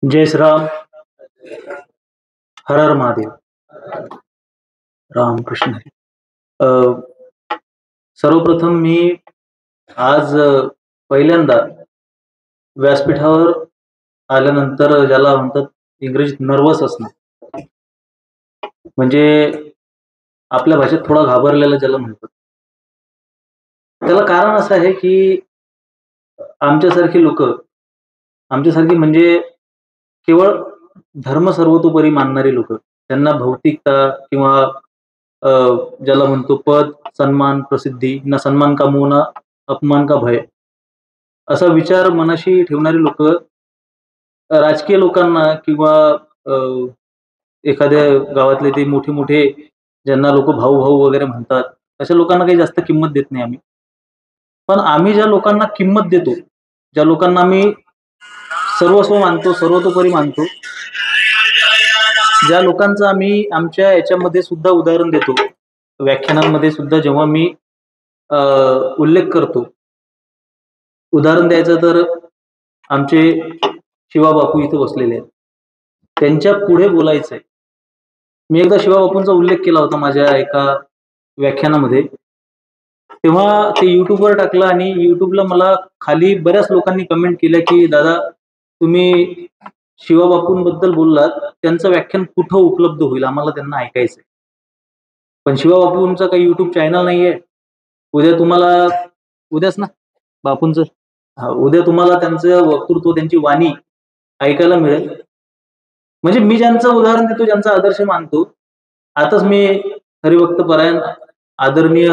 जय श्रीराम. हर हर महादेव. रामकृष्ण हरी. सर्वप्रथम मी आज पहिल्यांदा व्यासपीठावर आल्यानंतर ज्याला म्हणतात इंग्रजीत नर्वस असणं, म्हणजे आपल्या भाषेत थोडा घाबरलेला ज्याला म्हणतात, त्याला कारण असं आहे की आमच्यासारखी लोक, आमच्यासारखी म्हणजे केवळ धर्म सर्वतोपरी मानणारी लोक, त्यांना भौतिकता किंवा ज्याला म्हणतो पद, सन्मान, प्रसिद्धी, ना सन्मान का मोह ना अपमान का भय, असा विचार मनाशी ठेवणारी लोक राजकीय लोकांना किंवा एखाद्या गावातले ते मोठे मोठे ज्यांना लोक भाऊ भाऊ वगैरे म्हणतात, अशा लोकांना काही जास्त किंमत देत नाही आम्ही. पण आम्ही ज्या लोकांना किंमत देतो, ज्या लोकांना आम्ही सर्वस्व मानतो, सर्वतोपरी मानतो, ज्या लोकांचं आम्ही आमच्या याच्यामध्ये सुद्धा उदाहरण देतो, व्याख्यानांमध्ये सुद्धा जेव्हा मी उल्लेख करतो, उदाहरण द्यायचं तर आमचे शिवाबापू इथे बसलेले आहेत, त्यांच्या पुढे बोलायचं आहे. मी एकदा शिवाबापूंचा उल्लेख केला होता माझ्या एका व्याख्यानामध्ये, तेव्हा ते युट्यूबवर टाकलं आणि युट्यूबला मला खाली बऱ्याच लोकांनी कमेंट केल्या की दादा, तुम्ही शिवाबापूंबद्दल बोललात, त्यांचं व्याख्यान कुठं उपलब्ध होईल, आम्हाला त्यांना ऐकायचंय. पण शिवाबापूंचा काही युट्यूब चॅनल नाहीये. उद्या तुम्हाला, उद्याच ना बापूंचं, उद्या तुम्हाला त्यांचं वक्तृत्व, त्यांची वाणी ऐकायला मिळेल. म्हणजे मी ज्यांचं उदाहरण देतो, ज्यांचा आदर्श मानतो, आताच मी हरिभक्त परायण आदरणीय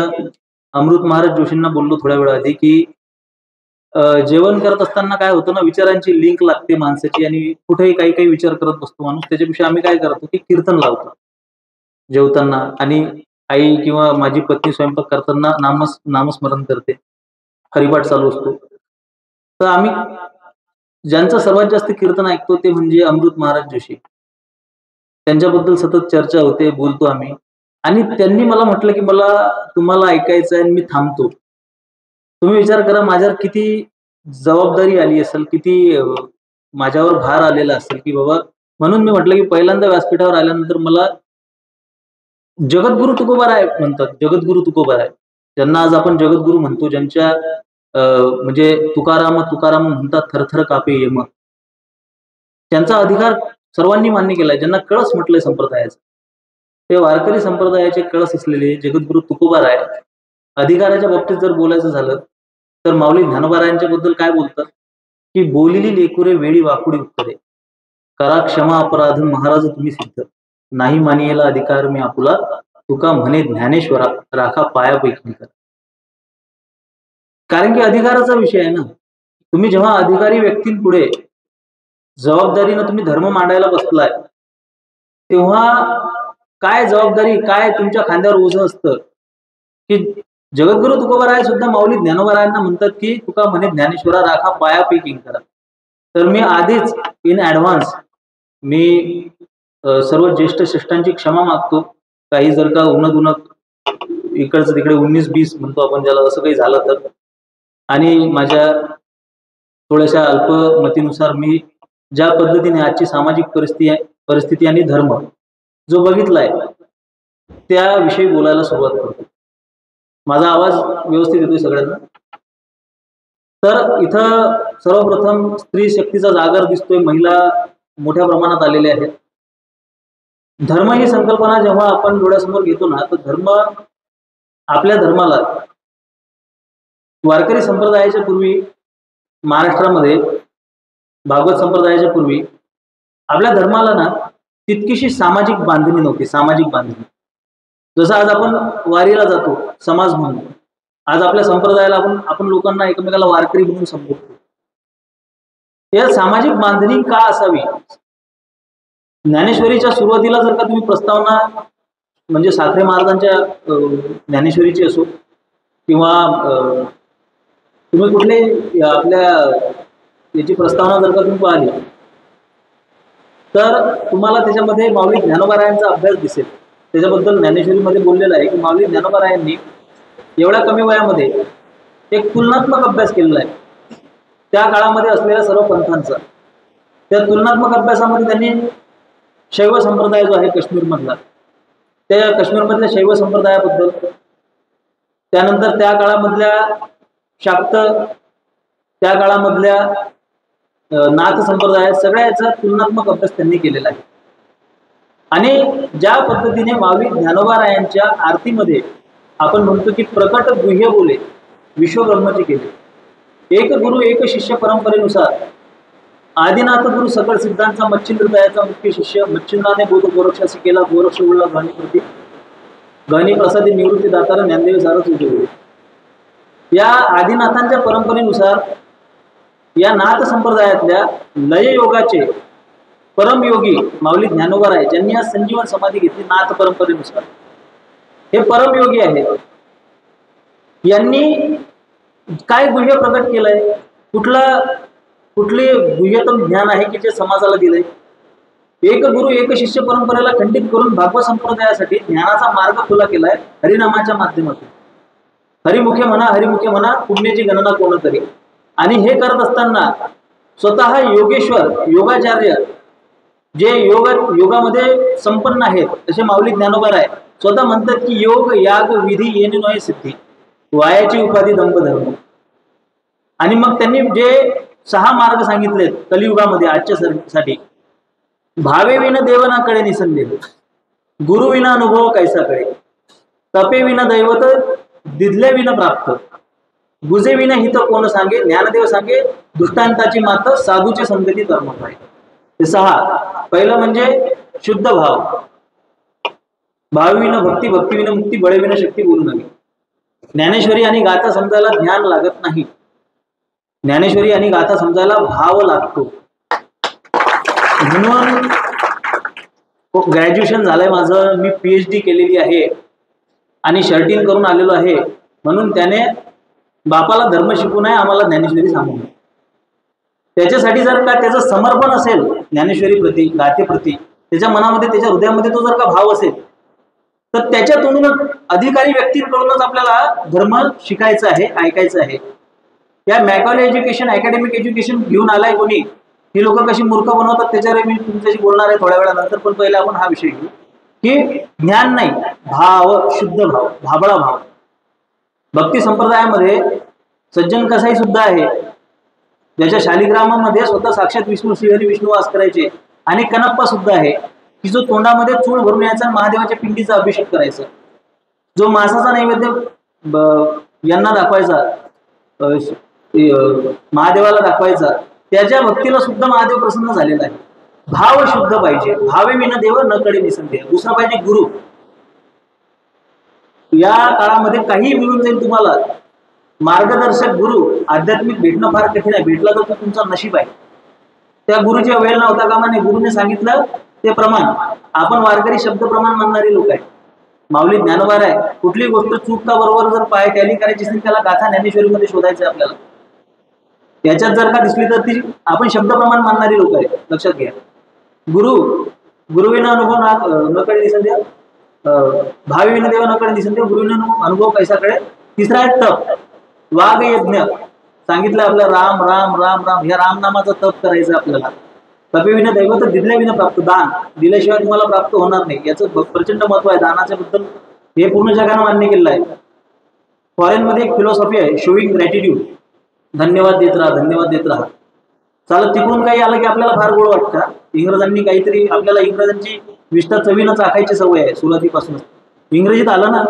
अमृत महाराज जोशींना बोललो थोड्या वेळा आधी की जेवण करत असताना काय होतं ना, विचारांची लिंक लागते माणसाची आणि कुठेही काही काही विचार करत बसतो माणूस. त्याच्यापेक्षा आम्ही काय करतो की कीर्तन लावतो जेवताना, आणि आई किंवा माझी पत्नी स्वयंपाक करताना नामस्मरण करते, हरिपाठ चालू असतो. तर आम्ही ज्यांचं सर्वात जास्त कीर्तन ऐकतो ते म्हणजे अमृत महाराज जोशी. त्यांच्याबद्दल सतत चर्चा होते, बोलतो आम्ही. आणि त्यांनी मला म्हटलं की मला तुम्हाला ऐकायचं आहे, मी थांबतो. तुम्ही विचार करा माझ्यावर किती जबाबदारी आली असेल, किती माझ्यावर भार आलेला असेल की बाबा. म्हणून मी म्हटलं की पहिल्यांदा व्यासपीठावर आल्यानंतर मला जगद्गुरु तुकोबाराय म्हणतात, जगद्गुरु तुकोबाराय, ज्यांना आज आपण जगद्गुरु म्हणतो, ज्यांच्या म्हणजे तुकाराम तुकाराम म्हणतात थरथर कापे यम, त्यांचा अधिकार सर्वांनी मान्य केलाय. ज्यांना कळस म्हटलंय संप्रदायाचं, ते वारकरी संप्रदायाचे कळस असलेले जगद्गुरु तुकोबाराय. अधिकाराच्या बाबतीत जर बोलायचं झालं तर माऊली ज्ञानोबारायांच्या बद्दल काय बोलतात की बोलिली लेकुरे वेळी वाकुडी उत्तरे, करा क्षमा अपराध महाराज तुम्ही सिद्ध, नाही मानियेला अधिकार मी आपुला, तुका म्हणे ज्ञानेश्वरा राखा पायापैकी करा. कारण की अधिकाराचा विषय आहे ना. तुम्ही जेव्हा अधिकारी व्यक्तींपुढे जबाबदारीनं तुम्ही धर्म मांडायला बसलाय, तेव्हा काय जबाबदारी, काय तुमच्या खांद्यावर ओझं असतं की जगद्गुरु तुकोबाराय सुद्धा माऊली ज्ञानोबारायांना म्हणतात की तुका म्हणे ज्ञानेश्वरा राखा पायापैकी करा. तर मी आधीच इन ऍडव्हान्स मी सर्व ज्येष्ठ श्रेष्ठांची क्षमा मागतो. काही जर का उन्नत इकडचं तिकडे 19-20 म्हणतो आपण ज्याला, असं काही झालं तर, आणि माझ्या थोड्याशा अल्पमतीनुसार मी ज्या पद्धतीने आजची सामाजिक परिस्थिती आणि धर्म जो बघितलाय त्याविषयी बोलायला सुरुवात करतो. माझा आवाज व्यवस्थित येतोय सगळ्यांना? तर इथं सर्वप्रथम स्त्री शक्तीचा जागर दिसतोय, महिला मोठ्या प्रमाणात आलेल्या आहेत. धर्म ही संकल्पना जेव्हा आपण डोळ्यासमोर घेतो ना, तर धर्म, आपल्या धर्माला वारकरी संप्रदायाच्या पूर्वी महाराष्ट्रामध्ये, भागवत संप्रदायाच्या पूर्वी आपल्या धर्माला ना तितकीशी सामाजिक बांधणी नव्हती. सामाजिक बांधणी जसं आज आपण वारीला जातो समाज म्हणून, आज आपल्या संप्रदायाला आपण लोकांना एकमेकाला वारकरी म्हणून संबोधतो. या सामाजिक बांधणी का असावी? ज्ञानेश्वरीच्या सुरुवातीला जर का तुम्ही प्रस्तावना, म्हणजे साखरे महाराजांच्या ज्ञानेश्वरीची असो किंवा तुम्ही कुठले आपल्या याची प्रस्तावना जर का तुम्ही पाहिली तर तुम्हाला त्याच्यामध्ये माऊली ज्ञानोबारायांचा अभ्यास दिसेल. त्याच्याबद्दल ज्ञानेश्वरीमध्ये बोललेलं आहे की माऊली ज्ञानोबारायांनी एवढ्या कमी वयामध्ये एक तुलनात्मक अभ्यास केलेला आहे त्या काळामध्ये असलेल्या सर्व पंथांचा. त्या तुलनात्मक अभ्यासामध्ये त्यांनी शैव संप्रदाय जो आहे काश्मीरमधला, त्या काश्मीरमधल्या शैव संप्रदायाबद्दल, त्यानंतर त्या काळामधल्या शाक्त, त्या काळामधल्या नाथ संप्रदाय, सगळ्याचा तुलनात्मक अभ्यास त्यांनी केलेला आहे. आणि ज्या पद्धतीने माऊली ज्ञानोबारायांच्या आरतीमध्ये आपण म्हणतो की प्रकट गुह्य बोले विश्वब्रह्मचे केले, एक गुरु एक शिष्य परंपरेनुसार आदिनाथ गुरु सकळ सिद्धांचा मच्छिंद्र दयाचा मुख्य शिष्य, मच्छिंद्राने बोध गोरक्षासी केला, गोरक्ष उडला गहनी प्रती, गहनी प्रसादी निवृत्ती दातार ज्ञानदेव सारच उजवले. या आदिनाथांच्या परंपरेनुसार या नाथ संप्रदायातल्या लय योगाचे परमयोगी माऊली ज्ञानोबाराय, ज्यांनी आज संजीवन समाधी घेतली नाथ परंपरेनुसार, हे परमयोगी आहेत. यांनी काय गुह्य प्रकट केलंय, कुठले गुह्यतम ज्ञान आहे की जे समाजाला दिलंय. एक गुरु एक शिष्य परंपरेला खंडित करून भागवत संप्रदायासाठी ज्ञानाचा मार्ग खुला केलाय हरिनामाच्या माध्यमातून. हरिमुखे म्हणा पुण्याची गणना कोण करी. आणि हे करत असताना स्वतः योगेश्वर योगाचार्य जे योगामध्ये संपन्न आहेत असे माऊली ज्ञानोबाराय स्वतः म्हणतात की योग याग विधी येणे नोय सिद्धी, वायाची उपाधी दंपधर्म. आणि मग त्यांनी जे 6 मार्ग सांगितलेत कलियुगामध्ये आजच्या साठी, भावे विना देवनाकडे निसंदेह, गुरु विना अनुभव कैसाकडे, तपे विना दैवत दिदले विना प्राप्त, गुजे विना हित कोण सांगे, ज्ञानदेव सांगे दृष्टांताची मात साधूचे संगती कर्म आहे. हे 6. पहिलं म्हणजे शुद्ध भाव, भावी विना भक्ती, भक्ती विना मुक्ती, बळे विना शक्ती बोलू नये. ज्ञानेश्वरी आणि गाथा समजायला ज्ञान लागत नाही, ज्ञानेश्वरी आणि गाथा समजायला भाव लागतो. म्हणून ग्रॅज्युएशन झालंय माझं, मी PhD केलेली आहे आणि शर्टिंग करून आलेलो आहे. म्हणून त्याने बापाला धर्म शिकू नये, आम्हाला ज्ञानेश्वरी सांगू नये. त्याच्यासाठी जर का त्याचं समर्पण असेल ज्ञानेश्वरी प्रती, गाथेप्रती, त्याच्या मनामध्ये त्याच्या हृदयामध्ये तो जर का भाव असेल तर त्याच्यातूनच अधिकारी व्यक्तींकडूनच आपल्याला धर्म शिकायचा आहे, ऐकायचं आहे. या मॅकॉले एज्युकेशन, अकॅडमिक एज्युकेशन घेऊन आलाय कोणी, ही लोक कशी मूर्ख बनवतात त्याच्यावर मी तुमच्याशी बोलणार आहे थोड्या वेळानंतर. पण पहिले आपण हा विषय घेऊ की ज्ञान नाही, भाव, शुद्ध भाव, भाबळा भाव. भक्ती संप्रदायामध्ये सज्जन कसाई सुद्धा आहे, ज्याच्या शालिग्रामामध्ये स्वतः साक्षात विष्णू श्रीहरी विष्णू वास करायचे. आणि कनप्पा सुद्धा आहे की जो तोंडामध्ये चूळ भरून यायचा, महादेवाच्या पिंडीचा अभिषेक करायचा, जो मासाचा नैवेद्य यांना दाखवायचा, महादेवाला दाखवायचा, त्याच्या भक्तीला सुद्धा महादेव प्रसन्न झालेला आहे. भाव शुद्ध पाहिजे, भावे विना देव न कडे निसंदेह. दुसरा पाहिजे गुरु. या काळामध्ये काही मिळून जाईल तुम्हाला, मार्गदर्शक गुरु आध्यात्मिक भेटणं फार कठीण आहे. भेटला तर तो तुमचा नशीब आहे. त्या गुरुच्या वेळ नव्हता कामा नये. गुरुने सांगितलं ते प्रमाण. आपण वारकरी शब्द प्रमाण म्हणणारी लोक आहे. माऊली ज्ञानोबाराय कुठली गोष्ट चूकता बरोबर जर पाय टॅली करायची असेल त्याला गाथा ज्ञानेश्वरीमध्ये शोधायचं आपल्याला. त्याच्यात जर का दिसली तर ती आपण शब्द प्रमाण मानणारी लोक आहे. लक्षात घ्या. गुरुविना अनुभव नकडे दिसंदेह, भावी विना देव नकडे दिसंदेह, गुरुविना अनुभव कैसाकडे. तिसरा आहे तप, वाघ यज्ञ. सांगितलं आपलं राम राम राम राम, ह्या रामनामाचं तप करायचं आपल्याला. तपे विना दैवत दिदले विना प्राप्त, दान दिल्याशिवाय तुम्हाला प्राप्त होणार नाही. याचं प्रचंड महत्व आहे दानाच्या बद्दल. हे पूर्ण जगानं मान्य केलेलं आहे. फॉरेन मध्ये एक फिलॉसॉफी आहे, शोईंग ग्रॅटिट्यूड. धन्यवाद देत राहा, धन्यवाद देत राहा. चालत तिकडून काही आलं की आपल्याला फार गोड वाटतं. इंग्रजांनी काहीतरी, आपल्याला इंग्रजांची विष्ठा चवीनं चाखायची सवय आहे सुरुवातीपासूनच. इंग्रजीत आलं ना,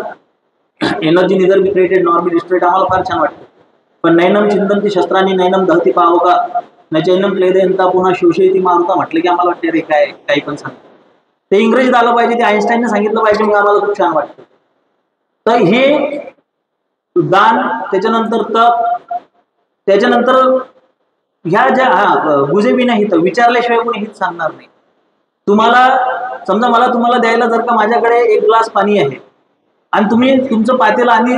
energy neither be created nor be destroyed, आम्हाला फार छान वाटतं. पण नैनम चिंतनती शस्त्रांनी नैनम दहती पावका नैनम क्लेदयंता पुन्हा शोषयती मारुता म्हटलं की आम्हाला वाटतं रे काय काही पण सांग. ते इंग्रजीत आलं पाहिजे, ते आईन्स्टाईनने सांगितलं पाहिजे, मग आम्हाला खूप छान वाटतं. तर हे दान, त्याच्यानंतर तप, त्याच्यानंतर ह्या ज्या गुजे बी नाही तर विचारल्याशिवाय कोणी हित सांगणार नाही. तुम्हाला समजा मला तुम्हाला द्यायला जर का माझ्याकडे 1 ग्लास पाणी आहे आणि तुम्ही तुमचं पातेलं आणि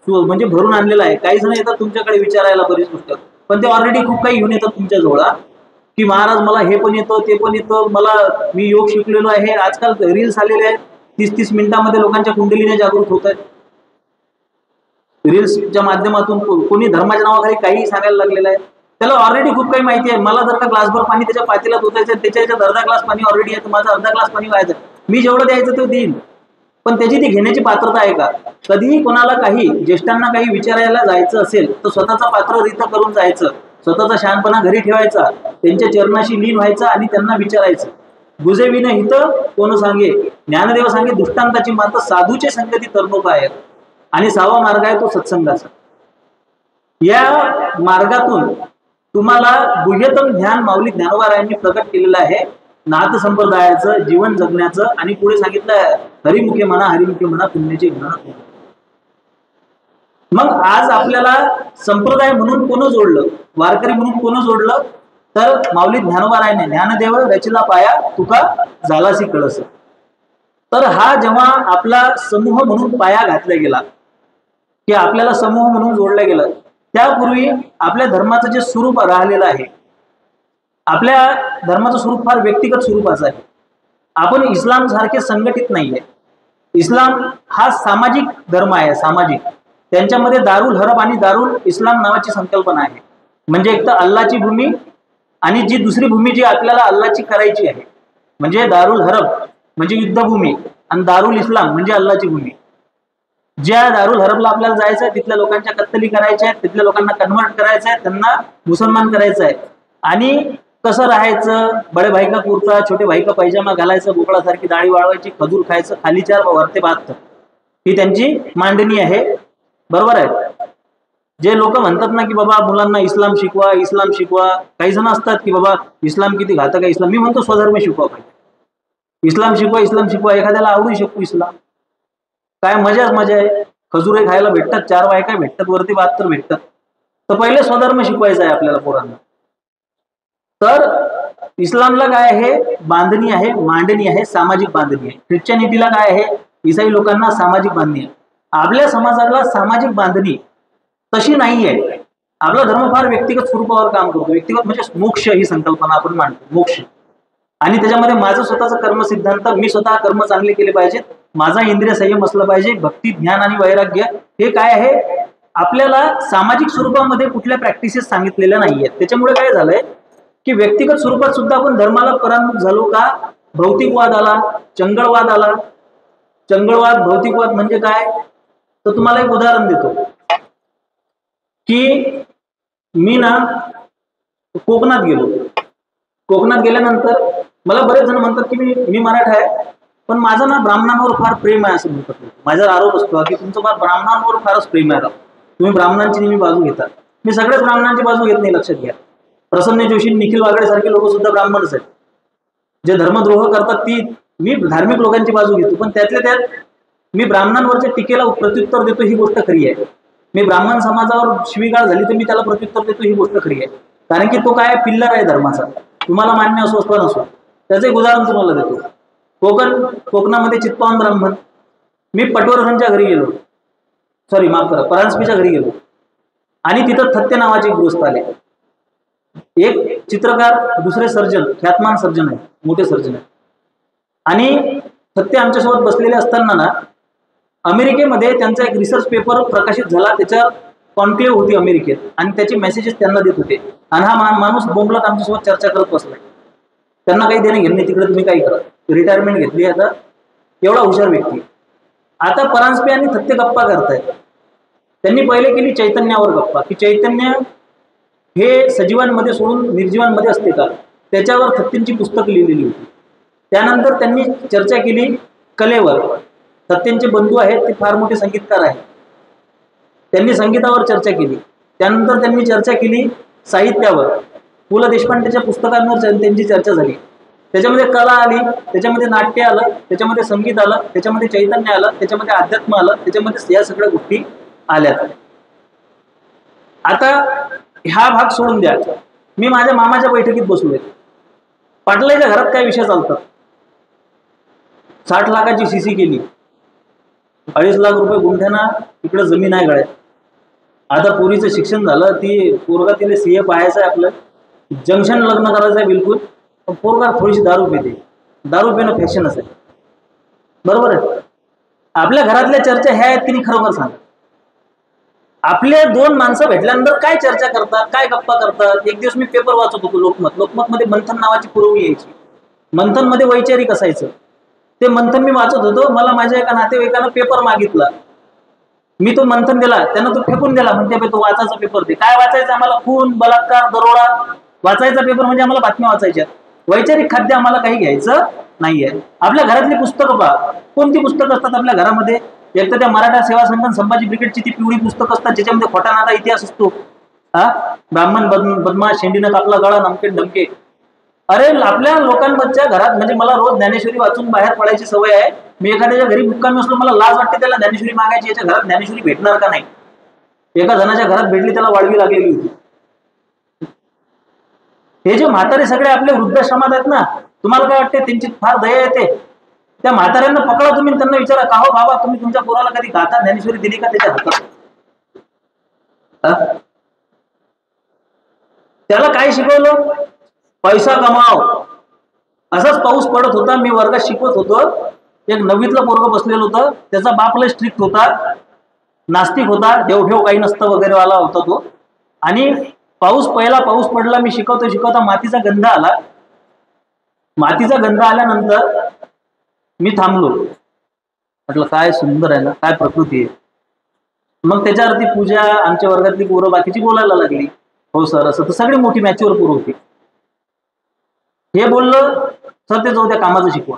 म्हणजे भरून आणलेलं आहे. काही जण येतात तुमच्याकडे विचारायला बरीच गोष्ट, पण ते ऑलरेडी खूप काही घेऊन येतात तुमच्या जवळ की महाराज मला हे पण येतं ते पण येतं, मला मी योग शिकलेलो आहे. आजकाल रील्स आलेले आहेत, 30-30 मिनिटांमध्ये लोकांच्या कुंडलीने जागृत होत आहेत. रील्सच्या माध्यमातून कोणी धर्माच्या नावाखाली काही सांगायला लागलेलं आहे. त्याला ऑलरेडी खूप काही माहिती आहे. मला जर का ग्लासभर पाणी त्याच्या पातेल्यात ओतायचं, त्याच्या अर्धा ग्लास पाणी ऑलरेडी आहे, तर माझा अर्धा ग्लास पाणी व्हायचं, मी जेवढं द्यायचं ते देईन. पण त्याची ती घेण्याची पात्रता आहे का? कधीही कोणाला काही ज्येष्ठांना काही विचारायला जायचं असेल तर स्वतःचा पात्र रित करून जायचं, स्वतःचा शहाणपणा घरी ठेवायचा, त्यांच्या चरणाशी लीन व्हायचं आणि त्यांना विचारायचं. गुजेविन हित कोण सांगे, ज्ञानदेव सांगे दुष्टांताची मात साधूचे संगती तरणोपा आहेत. आणि 6वा मार्ग आहे तो सत्संगाचा. या मार्गातून तुम्हाला गुह्यतम ज्ञान माऊली ज्ञानोबारायांनी प्रकट केलेलं आहे, नाथ संप्रदायाचं जीवन जगण्याचं. आणि पुढे सांगितलं हरिमुखे म्हणा, हरिमुखे म्हणा, पुण्याचे म्हणा. मग आज आपल्याला संप्रदाय म्हणून कोण जोडलं, वारकरी म्हणून कोण जोडलं, तर माऊली ज्ञानोबारायाने ज्ञानदेव रचिला पाया तुका झालासी कळस. तर हा जेव्हा आपला समूह म्हणून पाया घातला गेला, की आपल्याला समूह म्हणून जोडलं गेलं, त्यापूर्वी आपल्या धर्माचं जे स्वरूप राहिलेलं आहे, आपल्या धर्माचं स्वरूप फार व्यक्तिगत स्वरूपाचं आहे. आपण इस्लाम सारखे संघटित नाहीये. इस्लाम हा सामाजिक धर्म आहे, सामाजिक. त्यांच्यामध्ये दारुल हरब आणि दारुल इस्लाम नावाची संकल्पना आहे. म्हणजे एक तर अल्लाची भूमी आणि जी दुसरी भूमी जी आपल्याला अल्लाची करायची आहे, म्हणजे दारुल हरब म्हणजे युद्धभूमी आणि दारुल इस्लाम म्हणजे अल्लाची भूमी. ज्या दारुल हरबला आपल्याला जायचं आहे, तिथल्या लोकांच्या कत्तली करायच्या आहेत, तिथल्या लोकांना कन्वर्ट करायचं आहे, त्यांना मुसलमान करायचं आहे. आणि कसं राहायचं, बडे भाई का कुर्ता, छोटे भाई का पैजामा घालायचं, बोकळासारखी दाढी वाळवायची, खजूर खायचं, खाली 4 वरते 72, ही त्यांची मांडणी आहे. बरोबर आहे. जे लोक म्हणतात ना की बाबा मुलांना इस्लाम शिकवा, इस्लाम शिकवा, काही जण असतात की बाबा इस्लाम किती घातक आहे इस्लाम. मी म्हणतो स्वधर्म शिकवा पाहिजे. इस्लाम शिकवा, इस्लाम शिकवा. एखाद्याला आवडू शकतो इस्लाम, काय मजाच मजा आहे. खजुरे खायला भेटतात, 4 बायका भेटतात, वरती 72 भेटतात. तर पहिले स्वधर्म शिकवायचा आहे आपल्याला पोरांना. तर इस्लामला काय आहे, बांधणी आहे, मांडणी आहे, सामाजिक बांधणी आहे. ख्रिश्चनिटीला काय आहे, ईसाई लोकांना सामाजिक बांधणी आहे. आपल्या समाजाला सामाजिक बांधणी तशी नाही आहे. आपला धर्म फार व्यक्तिगत स्वरूपावर काम करतो. व्यक्तिगत म्हणजे मोक्ष ही संकल्पना आपण मांडतो, मोक्ष. आणि त्याच्यामध्ये माझं स्वतःचं कर्म सिद्धांत, मी स्वतः कर्म चांगले केले पाहिजेत, माझा इंद्रिय संयम असला पाहिजे, भक्ती, ज्ञान आणि वैराग्य. हे काय आहे, आपल्याला सामाजिक स्वरूपामध्ये कुठल्या प्रॅक्टिसेस सांगितलेल्या नाहीयेत. त्याच्यामुळे काय झालंय की व्यक्तिगत स्वरूपात सुद्धा आपण धर्माला परांमुख झालो का. भौतिकवाद आला, चंगळवाद आला. चंगळवाद, भौतिकवाद म्हणजे काय, तर तुम्हाला एक उदाहरण देतो की मी ना कोकणात गेलो. कोकणात गेल्यानंतर मला बरेच जण म्हणतात की मी मराठा आहे, पण माझं ना ब्राह्मणांवर फार प्रेम आहे असं म्हणतात. माझ्यावर आरोप असतो की तुमचं फार ब्राह्मणांवर फारच प्रेम आहे, तुम्ही ब्राह्मणांची नेहमी बाजू घेता. मी सगळ्याच ब्राह्मणांची बाजू घेत नाही, लक्षात घ्या. प्रसन्न जोशी, निखिल वागडे सारखे लोक सुद्धा ब्राह्मणच आहेत. जे धर्मद्रोह करतात ती मी धार्मिक लोकांची बाजू घेतो, पण त्यातल्या त्यात मी ब्राह्मणांवरच्या टीकेला प्रत्युत्तर देतो, ही गोष्ट खरी आहे. मी ब्राह्मण समाजावर शिवीगाळ झाली तर मी त्याला प्रत्युत्तर देतो, ही गोष्ट खरी आहे. कारण की तो काय पिल्लर आहे धर्माचा, तुम्हाला मान्य असो अथवा नसो. त्याचं एक उदाहरण तुम्हाला देतो. कोकणामध्ये चित्पावन ब्राह्मण. मी पटवर्धनच्या घरी गेलो, सॉरी माफ करा, परांजपेच्या घरी गेलो आणि तिथं थत्ते नावाचे एक गृहस्थ आले. एक चित्रकार, दुसरे सर्जन, ख्यातमान सर्जन आहे, मोठे सर्जन आहे. आणि थत्ते आमच्यासोबत बसलेले असताना ना अमेरिकेमध्ये त्यांचा एक रिसर्च पेपर प्रकाशित झाला, त्याच्यावर कॉन्क्लेव्ह होती अमेरिकेत आणि त्याचे मेसेजेस त्यांना देत होते. आणि हा माणूस बोंबलत आमच्यासोबत चर्चा करत बसलाय. त्यांना काही देणे घेणे नाही, तिकडे तुम्ही काही करा, रिटायरमेंट घेतली आता, एवढा हुशार व्यक्ती. आता परांजपे आणि थत्ते गप्पा करतायत. त्यांनी पहिले केली चैतन्यावर गप्पा, की चैतन्य हे सजीवांमध्ये सोडून निर्जीवांमध्ये असते का, त्याच्यावर थत्तेंची पुस्तक लिहिलेली होती. त्यानंतर त्यांनी चर्चा केली कलेवर. थत्तेंचे बंधू आहेत, ते फार मोठे संगीतकार आहेत, त्यांनी संगीतावर चर्चा केली. त्यानंतर त्यांनी चर्चा केली साहित्यावर. पु ल देशपांडेच्या पुस्तकांवर त्यांची चर्चा झाली. त्याच्यामध्ये कला आली, त्याच्यामध्ये नाट्य आलं, त्याच्यामध्ये संगीत आलं, त्याच्यामध्ये चैतन्य आलं, त्याच्यामध्ये अध्यात्म आलं, त्याच्यामध्ये या सगळ्या गोष्टी आल्यात. आता हा भाग सोडून द्या. मी माझ्या मामाच्या बैठकीत बसलोय. पाटलाच्या घरात काय विषय चालतात. 60 लाखाची सीसी केली, 2.5 लाख रुपये गुंठ्याना इकडे जमीन आहे गळ्यात. आता पोरीचं शिक्षण झालं, ती पोरगा तिने सीए पाहायचं आहे, आपलं जंक्शन लग्न करायचं आहे बिलकुल. पण पोरगा थोडीशी दारू पिते. दारू पिणं फॅशनच आहे, बरोबर आहे. आपल्या घरातल्या चर्चा ह्या आहेत की नाही, खरोखर सांगा. आपले दोन माणसं भेटल्यानंतर काय चर्चा करतात, काय गप्पा करतात. एक दिवस मी पेपर वाचत होतो लोकमत मध्ये मंथन नावाची पुरवणी यायची. मंथन मध्ये वैचारिक असायचं. ते मंथन मी वाचत होतो. मला माझ्या एका नातेवाईकानं पेपर मागितला. मी तो मंथन दिला, त्यानं तो फेकून दिला. म्हणते तो वाचायचा पेपर दे. काय वाचायचं आम्हाला? खून, बलात्कार, दरोडा. वाचायचा पेपर म्हणजे आम्हाला बातम्या वाचायच्या. वैचारिक खाद्य आम्हाला काही घ्यायचं नाहीये. आपल्या घरातली पुस्तकं पहा, कोणती पुस्तकं असतात आपल्या घरामध्ये? एक तर त्या मराठा सेवा संघ संभाजी ब्रिगेडची ती पिवळी पुस्तकं असतात, ज्याच्यामध्ये खोटा नाटा इतिहास असतो. ब्राह्मण बदमाश, शेंडीनं कापला गळा, नमके धमके. अरे आपल्या लोकांच्या घरात, म्हणजे मला रोज ज्ञानेश्वरी वाचून बाहेर पडायची सवय आहे. मी एखाद्याच्या घरी मुक्कामी असलो, मला लाज वाटते त्याला ज्ञानेश्वरी मागायची. याच्या घरात ज्ञानेश्वरी भेटणार का नाही? एका जणाच्या घरात भेटली, त्याला वाळवी लागलेली होती. हे जे म्हातारे सगळे आपले वृद्धाश्रमात आहेत ना, तुम्हाला काय वाटते? त्यांची फार दया येते. त्या म्हाताऱ्यांना पकडा तुम्ही, त्यांना विचारा, का हो बाबा, तुम्ही तुमच्या पोराला कधी गाथा ज्ञानेश्वरी दिली का त्याच्या हातात? त्याला काय शिकवलं? पैसा कमाव. असाच पाऊस पडत होता. मी वर्गात शिकवत होतो. एक 9वीतला पोरग बसलेलं होतं. त्याचा बाप लय स्ट्रिक्ट होता, नास्तिक होता, देवभेव काही नसतं वगैरे वाला होता तो. आणि पहिला पाऊस पडला. मी शिकवता मातीचा गंध आला. मातीचा गंध आल्यानंतर मी थांबलो. म्हटलं काय सुंदर आहे ना, काय प्रकृती आहे. मग त्याच्यावरती पूजा, आमच्या वर्गातली पोरं बाकीची बोलायला लागली. हो सर, असं. तर सगळी मोठी मॅच्युअर पोरं होती. हे बोललं, सर ते जाऊ द्या, कामाचं शिकवा.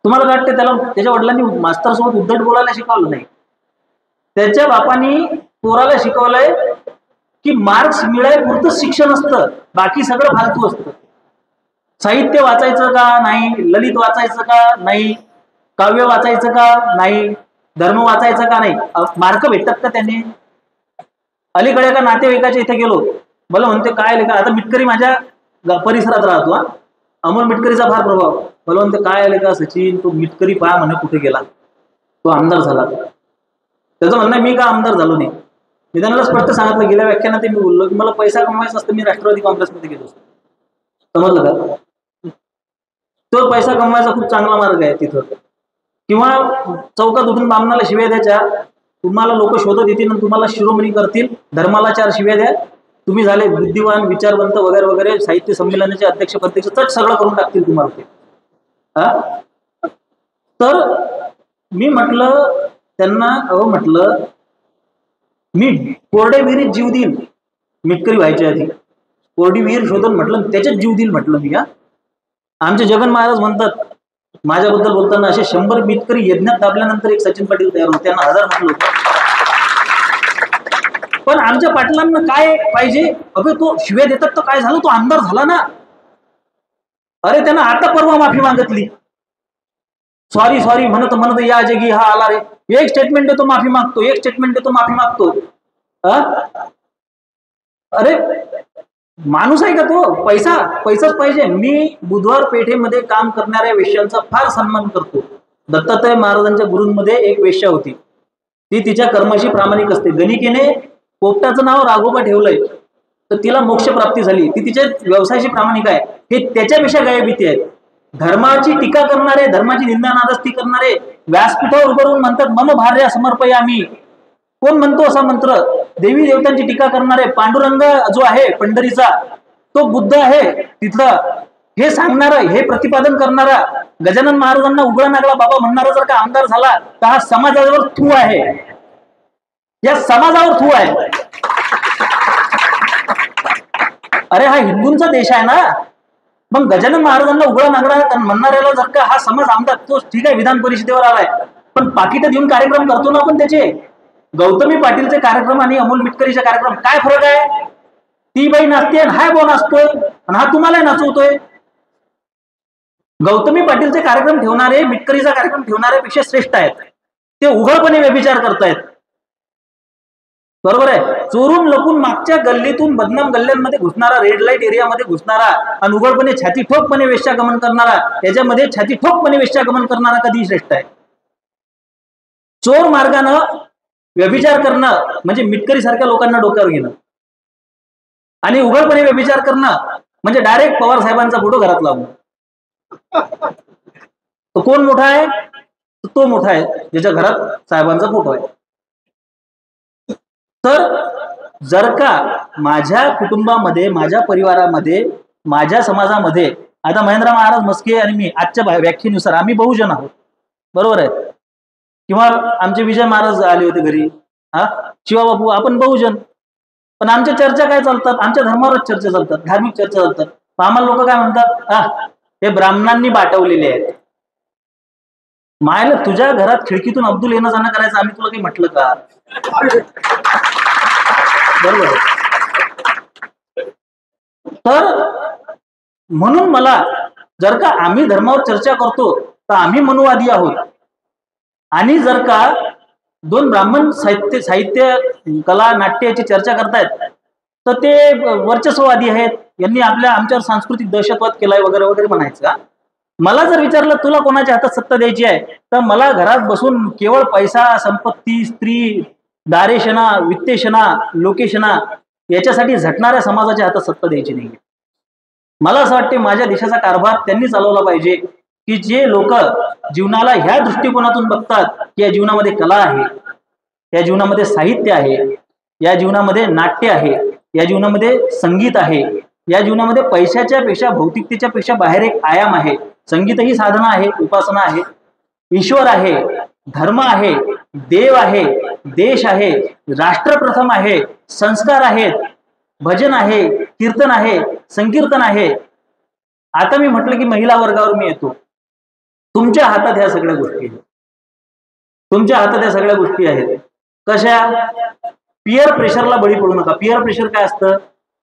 तुम्हाला काय वाटतं? त्याच्या वडिलांनी मास्तर सोबत उद्धट बोलायला शिकवलं नाही. त्याच्या बापानी पोराला शिकवलंय की मार्क्स मिळाय पुरतं शिक्षण असतं, बाकी सगळं फालतू असतं. साहित्य वाचायचं का नाही, ललित वाचायचं का नाही, काव्य वाचायचं का नाही, धर्म वाचायचं का नाही, मार्क भेटतात का त्याने? अलीकडे एका नातेवाईकाच्या इथे गेलो. मला म्हणते काय आले का? आता मिटकरी माझ्या परिसरात राहतो. अमोल मिटकरीचा फार प्रभाव. मला म्हणते काय आले का सचिन, तो मिटकरी पहा म्हणे कुठे गेला, तो आमदार झाला. त्याचं म्हणणं मी का आमदार झालो नाही. मी त्यांना स्पष्ट सांगितलं, गेल्या व्याख्यानात मी बोललो की मला पैसा कमवायचा असतं, मी राष्ट्रवादी काँग्रेसमध्ये गेलो असतो. समजलं का? तो पैसा कमवायचा खूप चांगला मार्ग आहे तिथं. किंवा चौकात उठून बामणाला शिव्या द्यायच्या, तुम्हाला लोक शोधत येतील आणि तुम्हाला शिरोमणी करतील. धर्माला 4 शिव्या द्या, तुम्ही झाले बुद्धिवान, विचारवंत वगैरे वगैरे. साहित्य संमेलनाचे अध्यक्ष प्रत्यक्ष चट सगळं करून टाकतील तुम्हाला ते. तर मी म्हटलं त्यांना, अहो म्हटलं मी कोरडे विहिरीत जीव देईल, मिटकरी व्हायच्या आधी कोरडी विहीर शोधून म्हटलं त्याच्यात जीव देईल म्हटलं मी. आमचे जगन महाराज म्हणतात माझ्याबद्दल बोलताना, असे 100 मिटकरी यज्ञात दाबल्यानंतर एक सचिन पाटील तयार होते. त्यांना 1000 म्हटलं होतं. पण आमच्या पाटलांना काय पाहिजे? अबे तो शिव्या देतात तर काय झालं, तो आमदार झाला ना. अरे त्यानं आता परवा माफी मागितली. सॉरी म्हणत म्हणत या जगी हा आला रे. एक स्टेटमेंट देतो माफी मागतो, एक स्टेटमेंट देतो माफी मागतो. अरे माणूस आहे का तो? पैसाच पाहिजे. मी बुधवार पेठेमध्ये काम करणाऱ्या वेश्यांचा फार सन्मान करतो. दत्तात्रय महाराजांच्या गुरूंमध्ये एक वेश्या होती. ती तिच्या कर्माशी प्रामाणिक असते. गणिकेने पोपटाचं नाव राघोबा ठेवलंय, तर तिला मोक्ष प्राप्ती झाली. ती तिच्या व्यवसायाशी प्रामाणिक आहे. हे त्याच्यापेक्षा गायभीती आहे. धर्माची टीका करणारे, धर्माची निंदा नादस्ती करणारे व्यासपीठावर उभं राहून म्हणतात मम भार्या समर्पयामी. कोण म्हणतो असा मंत्र? देवी देवतांची टीका करणारे. पांडुरंग जो आहे पंढरीचा, तो बुद्ध आहे तिथला, हे सांगणारा, हे प्रतिपादन करणारा, गजानन महाराजांना उघडा नागला बाबा म्हणणारा जर का आमदार झाला तर हा समाजावर थू आहे. या समाजावर थू आहे. अरे हा हिंदूंचा देश आहे ना. मग गजानन महाराजांना उघडा नागरा म्हणणाऱ्याला जर का हा समाज आमदार, तो ठीक आहे विधान परिषदेवर आलाय, पण पाकिट देऊन कार्यक्रम करतो ना आपण त्याचे. गौतमी पाटीलचे कार्यक्रम आणि अमोल मिटकरीचे कार्यक्रम काय फरक आहे? ती बाई नाचते आणि हा बोन असतोय आणि हा तुम्हाला नाचवतोय. गौतमी पाटीलचे कार्यक्रम ठेवणारे मिटकरीचा कार्यक्रम ठेवणाऱ्यापेक्षा श्रेष्ठ आहेत. ते उघडपणे व्यभिचार करतायत. बरोबर आहे. चोरून लपून मागच्या गल्लीतून बदनाम गल्ल्यांमध्ये घुसणारा, रेड लाईट एरियामध्ये घुसणारा आणि उघडपणे छाती ठोकपणे वेश्यागमन करणारा, याच्यामध्ये छाती ठोकपणे वेश्यागमन करणारा कधी श्रेष्ठ आहे? चोर मार्गानं व्यभिचार करणं म्हणजे मिटकरी सारख्या लोकांना डोक्यावर घेणं, आणि उघडपणे व्यभिचार करणं म्हणजे डायरेक्ट पवार साहेबांचा फोटो घरात लावणं. तो कोण मोठा आहे? तो मोठा आहे ज्याच्या घरात साहेबांचा फोटो आहे. तर जर का माझ्या कुटुंबामध्ये, माझ्या परिवारामध्ये, माझ्या समाजामध्ये आता महेंद्र महाराज मस्के आणि मी आजच्या व्याख्येनुसार आम्ही बहुजन आहोत, बरोबर आहे, किंवा आमचे विजय महाराज आले होते घरी, हा शिवाबापू, आपण बहुजन, पण आमच्या चर्चा काय चालतात, आमच्या धर्मावरच चर्चा चालतात, धार्मिक चर्चा चालतात. आम्हाला लोक काय म्हणतात, हा हे ब्राह्मणांनी बाटवलेले आहेत. मायला तुझ्या घरात खिडकीतून अब्दुल येणं जाणं करायचं आम्ही तुला काही म्हटलं का? बरोबर. तर म्हणून मला जर का आम्ही धर्मावर चर्चा करतो तर आम्ही मनुवादी आहोत, आणि जर का दोन ब्राह्मण साहित्य कला नाट्य याची चर्चा करतायत तर ते वर्चस्ववादी आहेत, यांनी आमच्यावर सांस्कृतिक दहशतवाद केलाय वगैरे वगैरे म्हणायचं. मला जर विचारलं तुला कोणाच्या हातात सत्ता द्यायची आहे, तर मला घरात बसून केवळ पैसा, संपत्ती, स्त्री, दारेशना, वित्तेशना, लोकेशना याच्यासाठी झटणाऱ्या समाजाच्या हातात सत्ता द्यायची नाही. मला असं वाटते माझ्या देशाचा कारभार त्यांनी चालवला पाहिजे की जे लोक जीवनाला ह्या दृष्टिकोनातून बघतात की या जीवनामध्ये कला आहे, या जीवनामध्ये साहित्य आहे, या जीवनामध्ये नाट्य आहे, या जीवनामध्ये संगीत आहे, या जीवनामध्ये पैशाच्या पेक्षा, भौतिकतेच्या पेक्षा बाहेर एक आयाम आहे. संगीत ही साधना आहे, उपासना आहे, ईश्वर आहे, धर्म आहे, देव आहे, देश आहे, राष्ट्र प्रथम आहे, संस्कार आहेत, भजन आहे, कीर्तन आहे, संकीर्तन आहे. आता मी म्हटलं की महिला वर्गावर मी येतो. तुमच्या हातात ह्या सगळ्या गोष्टी आहेत, तुमच्या हातात ह्या सगळ्या गोष्टी आहेत. कशा? पियर प्रेशरला बळी पडू नका. पियर प्रेशर काय असतं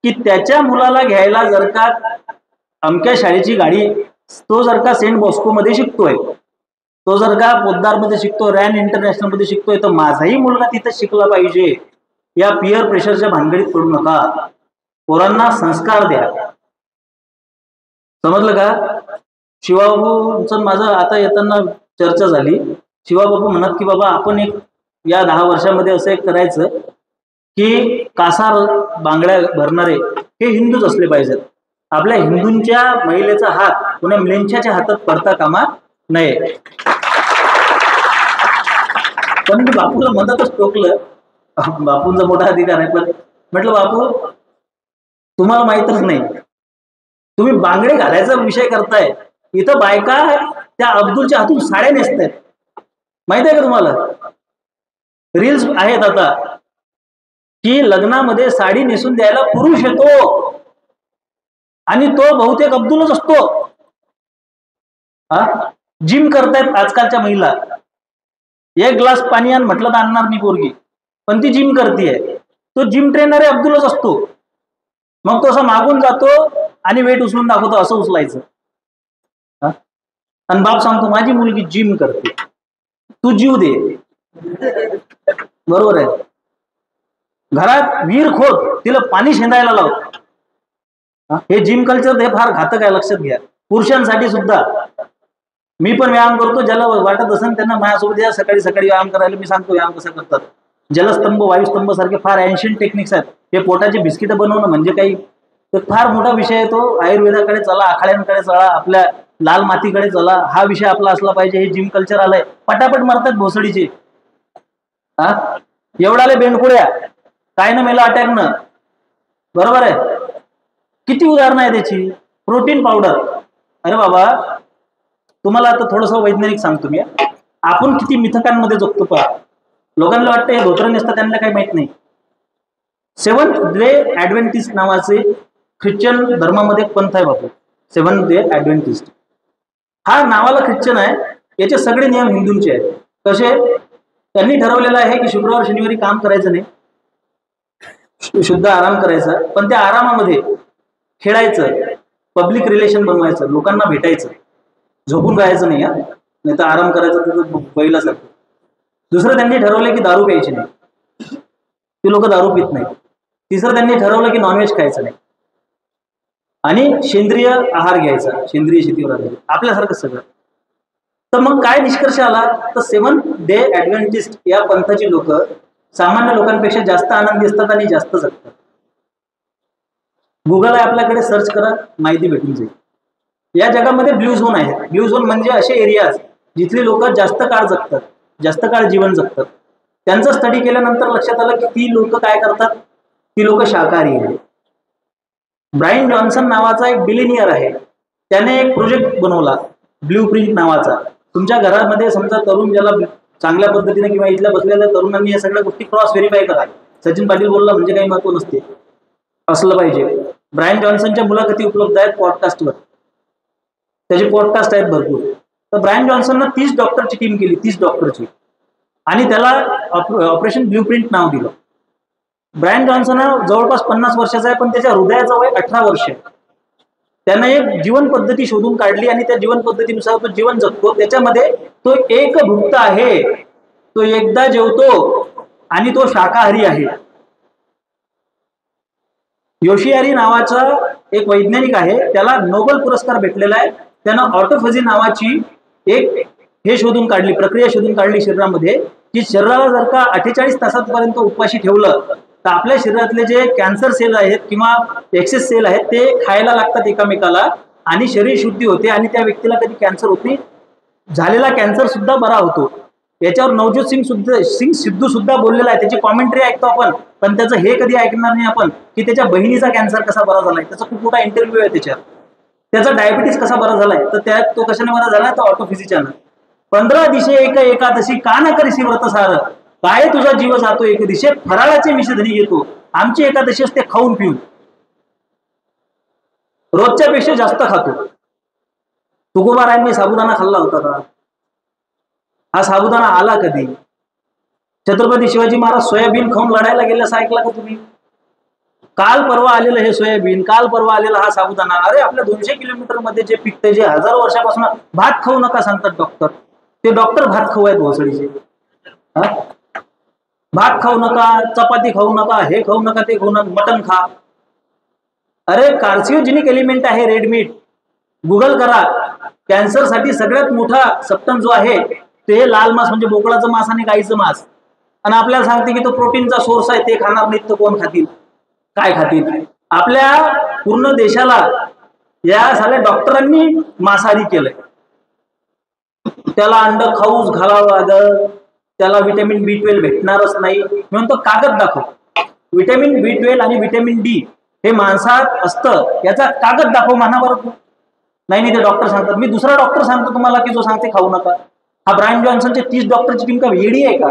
की त्याच्या मुलाला घ्यायला जर का अमक्या शाळेची गाडी, तो जर का सेंट बॉस्को मध्ये शिकतोय, तो जर का पोद्दार मध्ये शिकतोय, रॅन इंटरनॅशनल मध्ये शिकतोय, तर माझाही मुलगा तिथे शिकला पाहिजे. या पियर प्रेशरच्या भानगडीत पडू नका. पोरांना संस्कार द्या. समजलं का? शिवाबाबूंचं माझं आता येताना चर्चा झाली. शिवाबाबू म्हणत की बाबा आपण एक या 10 वर्षामध्ये असं एक करायचं की कासार बांगड्या भरणारे हे हिंदूच असले पाहिजेत. आपल्या हिंदूंच्या महिलेचा हात कोण्या म्लेंछाच्या हातात पडता कामा नये. पण मी बापूला मदतच टोकलं. बापूंचा मोठा अधिकार आहे, पण म्हटलं बापू तुम्हाला माहीतच नाही, तुम्ही बांगडे घालायचा विषय करताय, इथं बायका त्या अब्दुलच्या हातून साड्या नेसतायत. माहित आहे का तुम्हाला? रील्स आहेत आता की लग्नामध्ये साडी नेसून द्यायला पुरुष येतो आणि तो बहुतेक अब्दुलच असतो. जिम करतायत आजकालच्या महिला. एक ग्लास पाणी आण म्हटलं तर आणणार नाही पोरगी, पण ती जिम करतीये. तो जिम ट्रेनर आहे अब्दुलच असतो. मग तो असं मागून जातो आणि वेट उचलून दाखवतो, असं उचलायचं. आणि बाप सांगतो माझी मुलगी जिम करते, तू जीव दे. बरोबर आहे. घरात विहीर खोद, तिला पाणी शेंदायला लाव. हे जिम कल्चर हे फार घातक आहे, लक्षात घ्या. पुरुषांसाठी सुद्धा. मी पण व्यायाम करतो, ज्याला वाटत असेल त्यांना माझ्यासोबत या सकाळी सकाळी व्यायाम करायला. मी सांगतो व्यायाम कसा करतात. जलस्तंभ, वायुस्तंभ सारखे फार एन्शियंट टेक्निक्स आहेत. हे पोटाची बिस्किट बनवणं म्हणजे काही तर फार मोठा विषय आहे तो. आयुर्वेदाकडे चला, आखाड्यांकडे चला, आपल्या लाल मातीकडे चला, हा विषय आपला असला पाहिजे. हे जिम कल्चर आलंय. पटापट मारतात भोसडीचे. एवढाले बेंडकुड्या, काय न मेला अटॅक न. बरोबर आहे. किती उदाहरणं आहे त्याची. Protein powder. अरे बाबा तुम्हाला आता थोडंसं वैज्ञानिक सांगतो मी. आपण किती मिथकांमध्ये जगतो पहा. लोकांना वाटतं हे धोत्र नेसतं, त्यांना काही माहित नाही. सेव्हन्थ डे ऍडव्हेंटिस्ट नावाचे ख्रिश्चन धर्मामध्ये एक पंथ आहे बापू. सेव्हन्थ डे ऍडव्हेंटिस्ट हा नावाला ख्रिश्चन आहे. याचे सगळे नियम हिंदूंचे आहेत. कसे? त्यांनी ठरवलेलं आहे की शुक्रवार शनिवारी काम करायचं नाही, शुद्ध आराम करायचा. पण त्या आरामामध्ये खेळायचं, पब्लिक रिलेशन बनवायचं, लोकांना भेटायचं, झोपून राहायचं नाही. नाही तर आराम करायचं तर बैलासारखं. दुसरं त्यांनी ठरवलं की दारू प्यायची नाही, ती लोक दारू पित नाही. तिसरं त्यांनी ठरवलं की नॉनव्हेज खायचं नाही आणि सेंद्रिय आहार घ्यायचा, सेंद्रिय शेतीवर आधारित, आपल्यासारखं सगळं. तर मग काय निष्कर्ष आला? तर सेव्हन्थ डे ऍडव्हेंटिस्ट या पंथाची लोक सामान्य लोकांपेक्षा जास्त आनंदी असतात आणि जास्त जगतात. गुगल आहे आपल्याकडे, सर्च करा, माहिती भेटून जाईल. या जगामध्ये ब्ल्यू झोन आहे. ब्ल्यू झोन म्हणजे असे एरियाज जिथले लोक जास्त काळ जगतात, जास्त काळ जीवन जगतात. त्यांचं स्टडी केल्यानंतर लक्षात आलं की ती लोक काय करतात, ती लोक शाकाहारी आहेत. ब्रायन जॉन्सन नावाचा एक बिलिनियर आहे, त्याने एक प्रोजेक्ट बनवला ब्ल्यूप्रिंट नावाचा. तुमच्या घरामध्ये समजा तरुण ज्याला चांगल्या पद्धतीने किंवा इथल्या बसलेल्या तरुणांनी या सगळ्या गोष्टी क्रॉस व्हेरीफाय करा. सचिन पाटील बोलला म्हणजे काही महत्व नसते, असलं पाहिजे. ब्रायन जॉन्सनच्या मुलाखती उपलब्ध आहेत पॉडकास्टवर, त्याचे पॉडकास्ट आहेत भरपूर. तर ब्रायन जॉन्सननं 30 डॉक्टरची टीम केली, 30 डॉक्टरची, आणि त्याला ऑपरेशन ब्ल्यूप्रिंट नाव दिलं. ब्रायन जॉन्सन जवळपास 50 वर्षाचा आहे, पण त्याच्या हृदयाचं वय 18 वर्ष. त्यानं एक जीवन पद्धती शोधून काढली आणि त्या जीवन पद्धतीनुसार तो जीवन जगतो. त्याच्यामध्ये तो एक भुक्त आहे, तो एकदा जेवतो आणि तो शाकाहारी आहे. योशियारी नावाचा एक वैज्ञानिक आहे, त्याला नोबेल पुरस्कार भेटलेला आहे. त्यानं ऑटोफेजी नावाची एक शोधून काढली, प्रक्रिया शोधून काढली शरीरामध्ये, की शरीराला जर का 48 तासापर्यंत उपाशी ठेवलं तर आपल्या शरीरातले जे कॅन्सर सेल आहेत किंवा एक्सेस सेल आहेत ते खायला लागतात एकमेकाला आणि शरीर शुद्धी होते आणि त्या व्यक्तीला कधी कॅन्सर होत नाही, झालेला कॅन्सर सुद्धा बरा होतो. याच्यावर नवज्योत सिंग सिद्धू सुद्धा बोललेला आहे, त्याची कॉमेंट्री ऐकतो आपण, पण त्याचं हे कधी ऐकणार नाही आपण की त्याच्या बहिणीचा कॅन्सर कसा बरा झालाय. त्याचा खूप मोठा इंटरव्ह्यू आहे त्याच्यात. त्याचा डायबिटीस कसा बरा झालाय, तर त्यात तो कशाने बरा झालाय, तर ऑटोफिजीच्यानं. 15 दिशे एकादशी का न करीसी व्रत सार, काय तुझा जीव जातो एक दिशे, फराळाचे विषधनी घेतो. आमची एकादशी असते खाऊन पिऊन, रोजच्या पेक्षा जास्त खातो. तुकोबारायांनी साबुदाणा खाल्ला होता का? हा साबुदाणा आला कधी? छत्रपती शिवाजी महाराज सोयाबीन खाऊन लढायला गेले असं ऐकलं का तुम्ही? काल परवा आलेलं हे सोयाबीन, काल परवा आलेला हा साबुदाणा. अरे आपल्या 200 किलोमीटर मध्ये जे पिकते, जे हजारो वर्षापासून, भात खाऊ नका सांगतात डॉक्टर. ते डॉक्टर भात खाऊ आहेत भोसडीचे. भात खाऊ नका, चपाती खाऊ नका, हे खाऊ नका, ते खाऊ नका, मटन खा. अरे कार्सिओजेनिक एलिमेंट आहे रेड मीट. गुगल करा, कॅन्सर साठी सगळ्यात मोठा सप्तन जो आहे ते लाल मांस म्हणजे बोकडाचं मांस आणि गाईचं मांस. आणि आपल्याला सांगते की तो प्रोटीनचा सोर्स आहे, ते खाणार नाहीत तर कोण खातील, काय खातील? आपल्या पूर्ण देशाला या सगळ्या डॉक्टरांनी मांसाहारी केलंय. त्याला अंड खाऊच घालावं लागल, त्याला व्हिटॅमिन B12 भेटणारच नाही म्हणून तो कागद दाखव. व्हिटॅमिन B12 आणि व्हिटॅमिन D हे मांसात असतं, याचा कागद दाखव म्हणा बरं. नाही ते डॉक्टर सांगतात. मी दुसरा डॉक्टर सांगतो तुम्हाला की जो सांगते खाऊ नका. हा ब्रायन जॉन्सनचे 30 डॉक्टरची टीम का वेडी आहे का?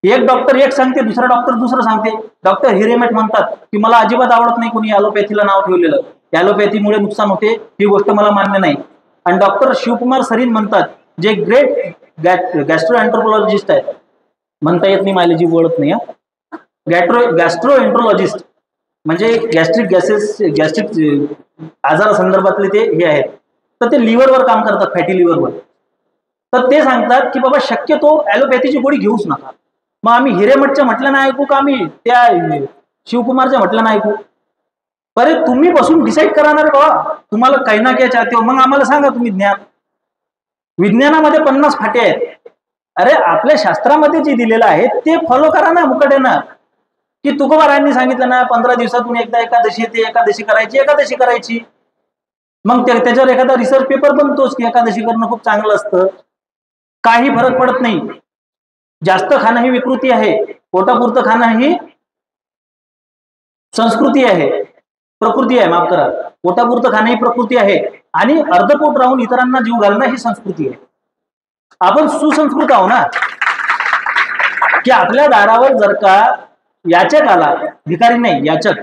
एक डॉक्टर एक सांगते, दुसरा डॉक्टर दुसरं सांगते. डॉक्टर हिरेमठ म्हणतात की मला अजिबात आवडत नाही कोणी ॲलोपॅथीला नाव ठेवलेलं, ॲलोपॅथीमुळे नुकसान होते, ही गोष्ट मला मान्य नाही. आणि डॉक्टर शिवकुमार सरीन म्हणतात, जे ग्रेट गॅस्ट्रो एंट्रोलॉजिस्ट आहेत, म्हणता येत नाही मला जी ओळख नाही, गॅस्ट्रो एंट्रोलॉजिस्ट म्हणजे गॅस्ट्रिक आजारासंदर्भातले ते हे आहेत. तर ते लिव्हरवर काम करतात, फॅटी लिव्हरवर. तर ते सांगतात की बाबा शक्यतो ॲलोपॅथीची गोळी घेऊच नका. मग आम्ही हिरेमठच्या म्हटलं नाही ऐकू का, आम्ही त्या शिवकुमारच्या म्हटलं नाही ऐकू? अरे तुम्ही बसून डिसाईड करा ना रे बाबा, तुम्हाला काही ना काय चाहते हो, मग आम्हाला सांगा तुम्ही ज्ञान. विज्ञानामध्ये 50 फाटे आहेत. अरे आपल्या शास्त्रामध्ये जे दिलेलं आहे ते फॉलो करा ना मुकाट्यानं. की तुकोबारायांनी सांगितलं ना 15 दिवसातून एकदा एकादशी येते, एकादशी करायची. मग त्याच्यावर एखादा रिसर्च पेपर बनतोच की एकादशी करणं खूप चांगलं असतं. काही फरक पडत नाही. जास्त खाणं ही विकृती आहे, पोटापुरतं खाणं ही संस्कृती आहे, प्रकृती आहे, माफ करा. पोटापुरतं खाणं ही प्रकृती आहे आणि अर्धपोट राहून इतरांना जीव घालणं ही संस्कृती आहे. आपण सुसंस्कृत आहो ना, की आपल्या दारावर जर का याचक आला, भिकारी नाही याचक,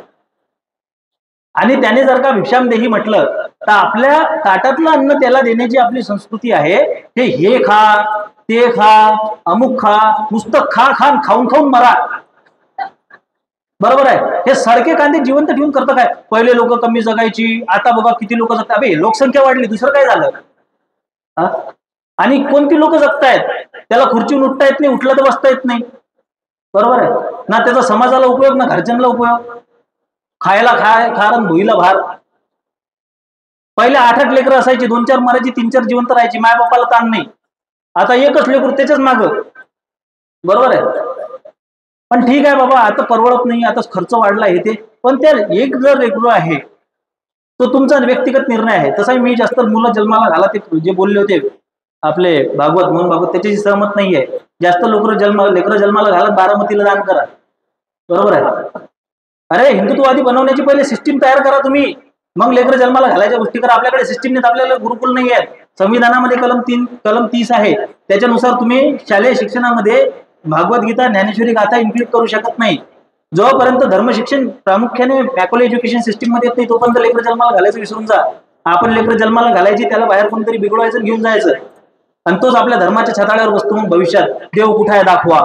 आणि त्याने जर का भिक्षामदेही म्हटलं तर आपल्या ताटातलं अन्न त्याला देण्याची आपली संस्कृती आहे. हे खा, ते खा, अमुक खा, नुसतं खाऊन खाऊन मरा. बरोबर आहे. हे सडके कांदे जिवंत ठेवून करतं काय? पहिले लोक कमी जगायची, आता बघा किती लोक जगतात. अबे लोकसंख्या वाढली, दुसरं काय झालं? आणि कोणती लोक जगतायत, त्याला खुर्चीवर उठता येत नाही, उठलं तर बसता येत नाही. बरोबर आहे ना? त्याचा समाजाला उपयोग ना घरच्यांना उपयोग. खायला खारण भुईला भार. पहिले 8-8 लेकरं असायची, 2-4 मरायची, 3-4 जिवंत राहायची, माय बापाला ताण नाही. आता एकच लेकरू, त्याच्याच माग. बरोबर आहे. पण ठीक आहे बाबा, आता परवडत नाही, आता खर्च वाढला हे ते. पण त्या एक जर लेकरू आहे तो तुमचा व्यक्तिगत निर्णय आहे. तसाही मी जास्त मुलं जन्माला घाला ते जे बोलले होते आपले भागवत म्हणून भागवत त्याच्याशी सहमत नाहीये. जास्त लेकरं जन्माला घाला, बारामतीला दान करा, बरोबर आहे. अरे हिंदुत्ववादी बनवण्याची पहिले सिस्टीम तयार करा तुम्ही, मग लेकरं जन्माला घालायच्या गोष्टी करा. आपल्याकडे सिस्टीम नाही, आपल्याला गुरुकुल नाही आहेत. संविधानामध्ये कलम 30 आहे, त्याच्यानुसार तुम्ही शालेय शिक्षणामध्ये भागवद्गीता, ज्ञानेश्वरी गाथा इन्क्लूड करू शकत नाही. जोपर्यंत धर्मशिक्षण प्रामुख्याने फॅक्युलर एज्युकेशन सिस्टीम मध्ये येत नाही, तोपर्यंत लेकरं जन्माला घालायचं विसरून जा. आपण लेकरं जन्माला घालायची, त्याला बाहेर कोणतरी बिघडवायचं, घेऊन जायचं, आणि तोच आपल्या धर्माच्या छताळ्यावर बसतो. मग भविष्यात देव कुठे आहे दाखवा,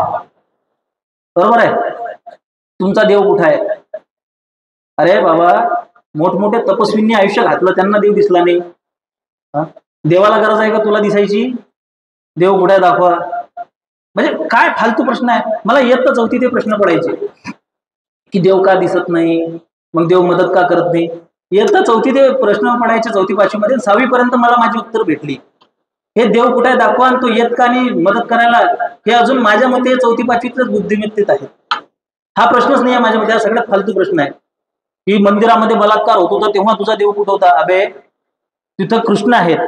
बरोबर आहे. तुमचा देव कुठे आहे? अरे बाबा, मोठमोठे तपस्वींनी आयुष्य घातलं, त्यांना देव दिसला नाही. देवाला गरज आहे का तुला दिसायची? देव कुठे आहे दाखवा. म्हणजे काय फालतू प्रश्न आहे. मला इयत्ता चौथी ते प्रश्न पडायचे की देव का दिसत नाही, मग देव मदत का करत नाही. इयत्ता चौथी ते प्रश्न पडायचे, 4वी 5वी मध्ये. 6वी पर्यंत मला माझी उत्तर भेटली. हे देव कुठे आहे दाखवा आणि तो येत का आणि मदत करायला, हे अजून माझ्या मते 4वी 5वीतच बुद्धिमत्तेत आहे. हा प्रश्नच नाही आहे माझ्या मते. हा सगळ्यात फालतू प्रश्न आहे की मंदिरामध्ये बलात्कार होत होता तेव्हा तुझा देव कुठं होता. अबे, तिथं कृष्ण आहेत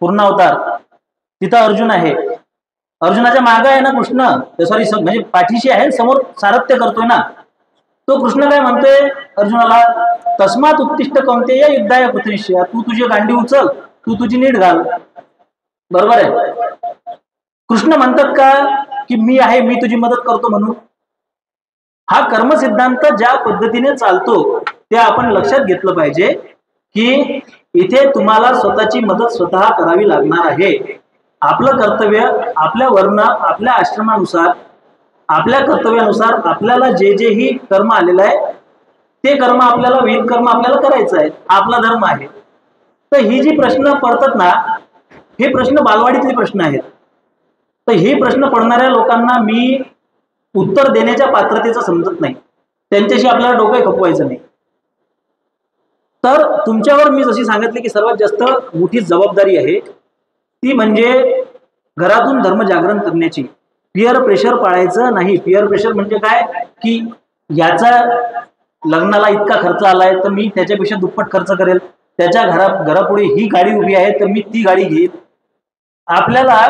पूर्ण अवतार, तिथं अर्जुन आहे, अर्जुनाच्या मागे आहे ना कृष्ण, सॉरी म्हणजे पाठीशी आहे, समोर सारथ्य करतोय ना तो कृष्ण. काय म्हणतोय अर्जुनाला? तस्मात उत्तिष्ठ कौंतेय युद्धाय पुत्रीश्या, तू तुझी गांडी उचल, तू तुझी नीट घाल, बरोबर आहे. कृष्ण म्हणतात का की मी आहे, मी तुझी मदत करतो म्हणून? हा कर्मसिद्धांत ज्या पद्धतीने चालतो ते आपण लक्षात घेतलं पाहिजे की इथे तुम्हाला स्वतःची मदत स्वतः करावी लागणार आहे. आपलं कर्तव्य आपल्या वर्ण, आपल्या आश्रमानुसार, आपल्या कर्तव्यानुसार आपल्याला जेही कर्म आलेलं आहे ते कर्म आपल्याला, विहित कर्म आपल्याला करायचं आहे, आपला धर्म आहे. तर ही जी प्रश्न पडतात ना, हे प्रश्न बालवाडीतले प्रश्न आहेत. तर हे प्रश्न पडणाऱ्या लोकांना मी उत्तर देण्याच्या पात्रतेचं समजत नाही, त्यांच्याशी आपल्याला डोकं खपवायचं नाही. तर तुमच्यावर मी जशी सांगितली की सर्वात जास्त मोठी जबाबदारी आहे ती म्हणजे घरातून धर्मजागरण करण्याची. पिअर प्रेशर पाळायचं नाही. पिअर प्रेशर म्हणजे काय की याचा लग्नाला इतका खर्च आलाय तर मी त्याच्यापेक्षा दुप्पट खर्च करेल, त्याच्या घरापुढे ही गाडी उभी आहे तर मी ती गाडी घेईन. आपल्याला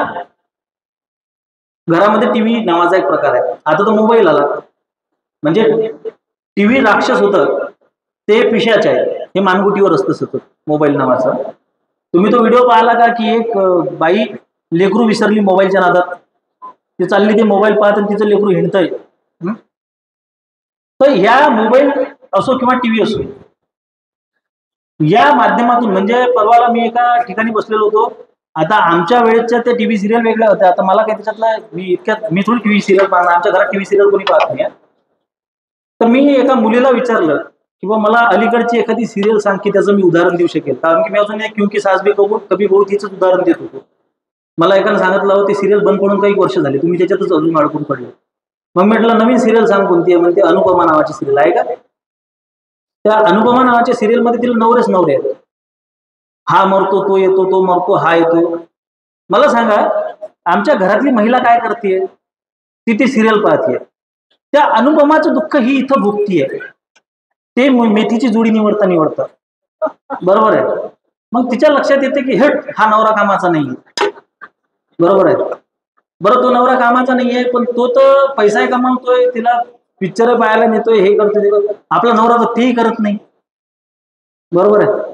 घरामध्ये टीव्ही नावाचा एक प्रकार आहे, आता तो मोबाईल आला, म्हणजे टीव्ही राक्षस होतं ते पिशाच आहे, हे मानगुटीवर असतं सतत मोबाईल नावाचा. तुम्ही तो व्हिडिओ पाहिला का की एक बाई लेकरू विसरली मोबाईलच्या नादात, ती चालली ते मोबाईल पाहत आणि तिचं लेकरू हिंडतंय. तर ह्या मोबाईल असो किंवा टीव्ही असो, या माध्यमातून, म्हणजे परवाला मी एका ठिकाणी बसलेलो होतो. आता आमच्या वेळेच्या त्या टीव्ही सिरियल वेगळ्या होत्या. आता मला काही त्याच्यातला मी थोडी टीव्ही सिरियल पाहणार, आमच्या घरात टीव्ही सिरियल कोणी पाहत नाही. तर मी एका मुलीला विचारलं किंवा मला अलीकडची एखादी सिरियल सांग की त्याचं मी उदाहरण देऊ शकेल, कारण की मी अजून एक क्योंकि सास भी कभी बहू थीच उदाहरण देत होतो. मला एकानं सांगितलं ते सिरियल बंद पडून काही वर्ष झाले, तुम्ही त्याच्यातच अजून अडकून पडले. मग म्हटलं नवीन सिरियल सांग कोणती आहे. म्हणजे अनुपमा नावाची सिरियल आहे का? त्या अनुपमा नावाच्या सिरियल मध्ये तिला नवरेच नवरे आहेत. हा मरतो तो येतो, तो मरतो हा येतो. मला सांगा आमच्या घरातली महिला काय करते? ती सिरियल पाहते. त्या अनुपमाचं दुःख ही इथं भोगतीये. ते मेथीची जोडी निवडता बरोबर आहे. मग तिच्या लक्षात येते की हट, हा नवरा कामाचा नाही, बरोबर आहे. बरं तो नवरा कामाचा नाहीये पण तो तर पैसा कमावतोय, तिला पिक्चर पाहायला नेतोय, हे करतोय. आपला नवरा तर तेही करत नाही, बरोबर आहे.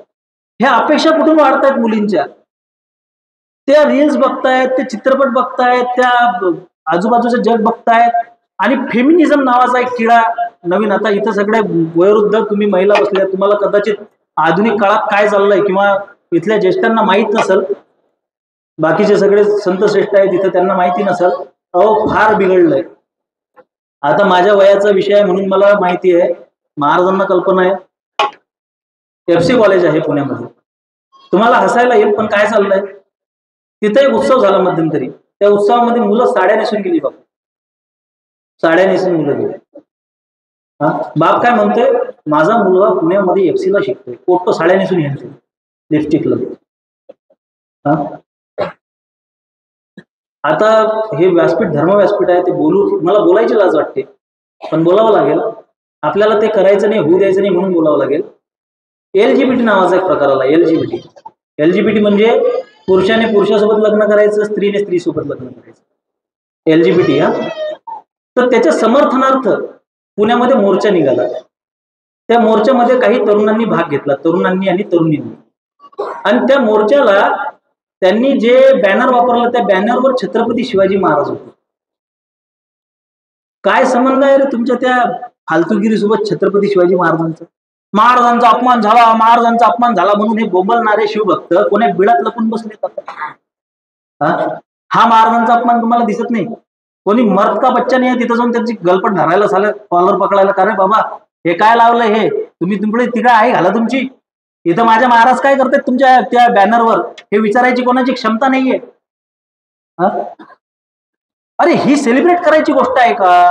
ह्या अपेक्षा कुठून वाढतायत मुलींच्या? त्या रील्स बघतायत, ते चित्रपट बघतायत, त्या आजूबाजूचं जग बघतायत आणि फेमिनिझम नावाचा एक किडा नवीन. आता इथं सगळ्या वयोवृद्ध तुम्ही महिला बसल्या, तुम्हाला कदाचित आधुनिक काळात काय चाललंय किंवा इथल्या ज्येष्ठांना माहीत नसेल, बाकीचे सगळे संत श्रेष्ठ आहेत तिथं त्यांना माहिती नसेल. अहो फार बिघडलंय. आता माझ्या वयाचा विषय आहे म्हणून मला माहिती आहे, महाराजांना कल्पना आहे. FC कॉलेज आहे पुण्यामध्ये, तुम्हाला हसायला येईल पण काय चाललंय तिथे एक उत्सव झाला मध्यंतरी. त्या उत्सवामध्ये मुलं साड्या नेसून गेली. बाबा साड्या नेसून मुलं गेली. बाप काय म्हणतोय, माझा मुलगा पुण्यामध्ये FC ला शिकतोय, पोट्ट साड्या नेसून येतो लिपस्टिकला. आता हे व्यासपीठ धर्म व्यासपीठ आहे, ते मला बोलायची लाज वाटते पण बोलावं लागेल. आपल्याला ते करायचं नाही, होऊ द्यायचं नाही म्हणून बोलावं लागेल. LGBT नावाचा एक प्रकार आला. LGBT म्हणजे पुरुषाने पुरुषासोबत लग्न करायचं, स्त्रीने स्त्रीसोबत लग्न करायचं. LGBT हा, तर त्याच्या समर्थनार्थ पुण्यामध्ये मोर्चा निघाला. त्या मोर्चामध्ये काही तरुणांनी भाग घेतला, तरुणांनी आणि तरुणींनी. आणि त्या मोर्चाला त्यांनी जे बॅनर वापरला त्या बॅनरवर छत्रपती शिवाजी महाराज होते. काय संबंध आहे रे तुमच्या त्या फालतुगिरीसोबत छत्रपती शिवाजी महाराजांचा? महाराजांचा अपमान झाला, महाराजांचा अपमान झाला म्हणून हे बोंबलणारे शिवभक्त कोण्या बिळात लपून बसले. हा महाराजांचा अपमान तुम्हाला दिसत नाही? कोणी मर्द का बच्चा नाही तिथं जाऊन त्यांची गलपट धरायला झालं, कॉलर पकडायला. का रे बाबा हे काय लावलं? हे तुम्ही तुमकडे तिकडे आहे घाला तुमची. इथं माझ्या महाराज काय करतात तुमच्या त्या बॅनरवर हे विचारायची कोणाची क्षमता नाहीये. अरे ही सेलिब्रेट करायची गोष्ट आहे का?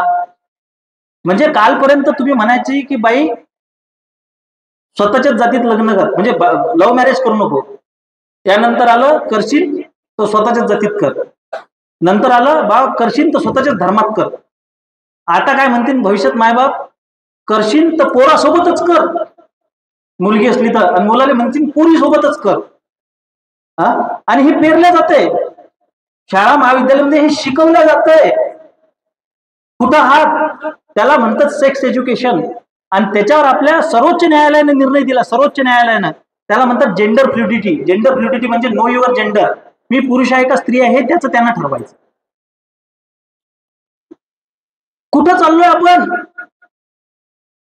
म्हणजे कालपर्यंत तुम्ही म्हणायची की बाई स्वतःच्याच जातीत लग्न कर, म्हणजे लव्ह मॅरेज करू नको. त्यानंतर आलं करशील तर स्वतःच्याच जातीत कर. नंतर आलं बा करशील तर स्वतःच्याच धर्मात कर. आता काय म्हणतील भविष्यात मायबाप? करशील तर पोरासोबतच कर, मुलगी असली तर, आणि मुलाला म्हणतील पोरी सोबतच कर. आणि हे पेरलं जाते शाळा महाविद्यालयामध्ये, हे शिकवलं जातंय. कुठं हात त्याला म्हणतात सेक्स एज्युकेशन. आणि त्याच्यावर आपल्या सर्वोच्च न्यायालयाने निर्णय दिला. सर्वोच्च न्यायालयानं त्याला म्हणतात जेंडर फ्ल्युडिटी. जेंडर फ्ल्युडिटी म्हणजे नो युअर जेंडर. मी पुरुष आहे का स्त्री आहे त्याचं त्यांना ठरवायचं. कुठं चाललोय आपण?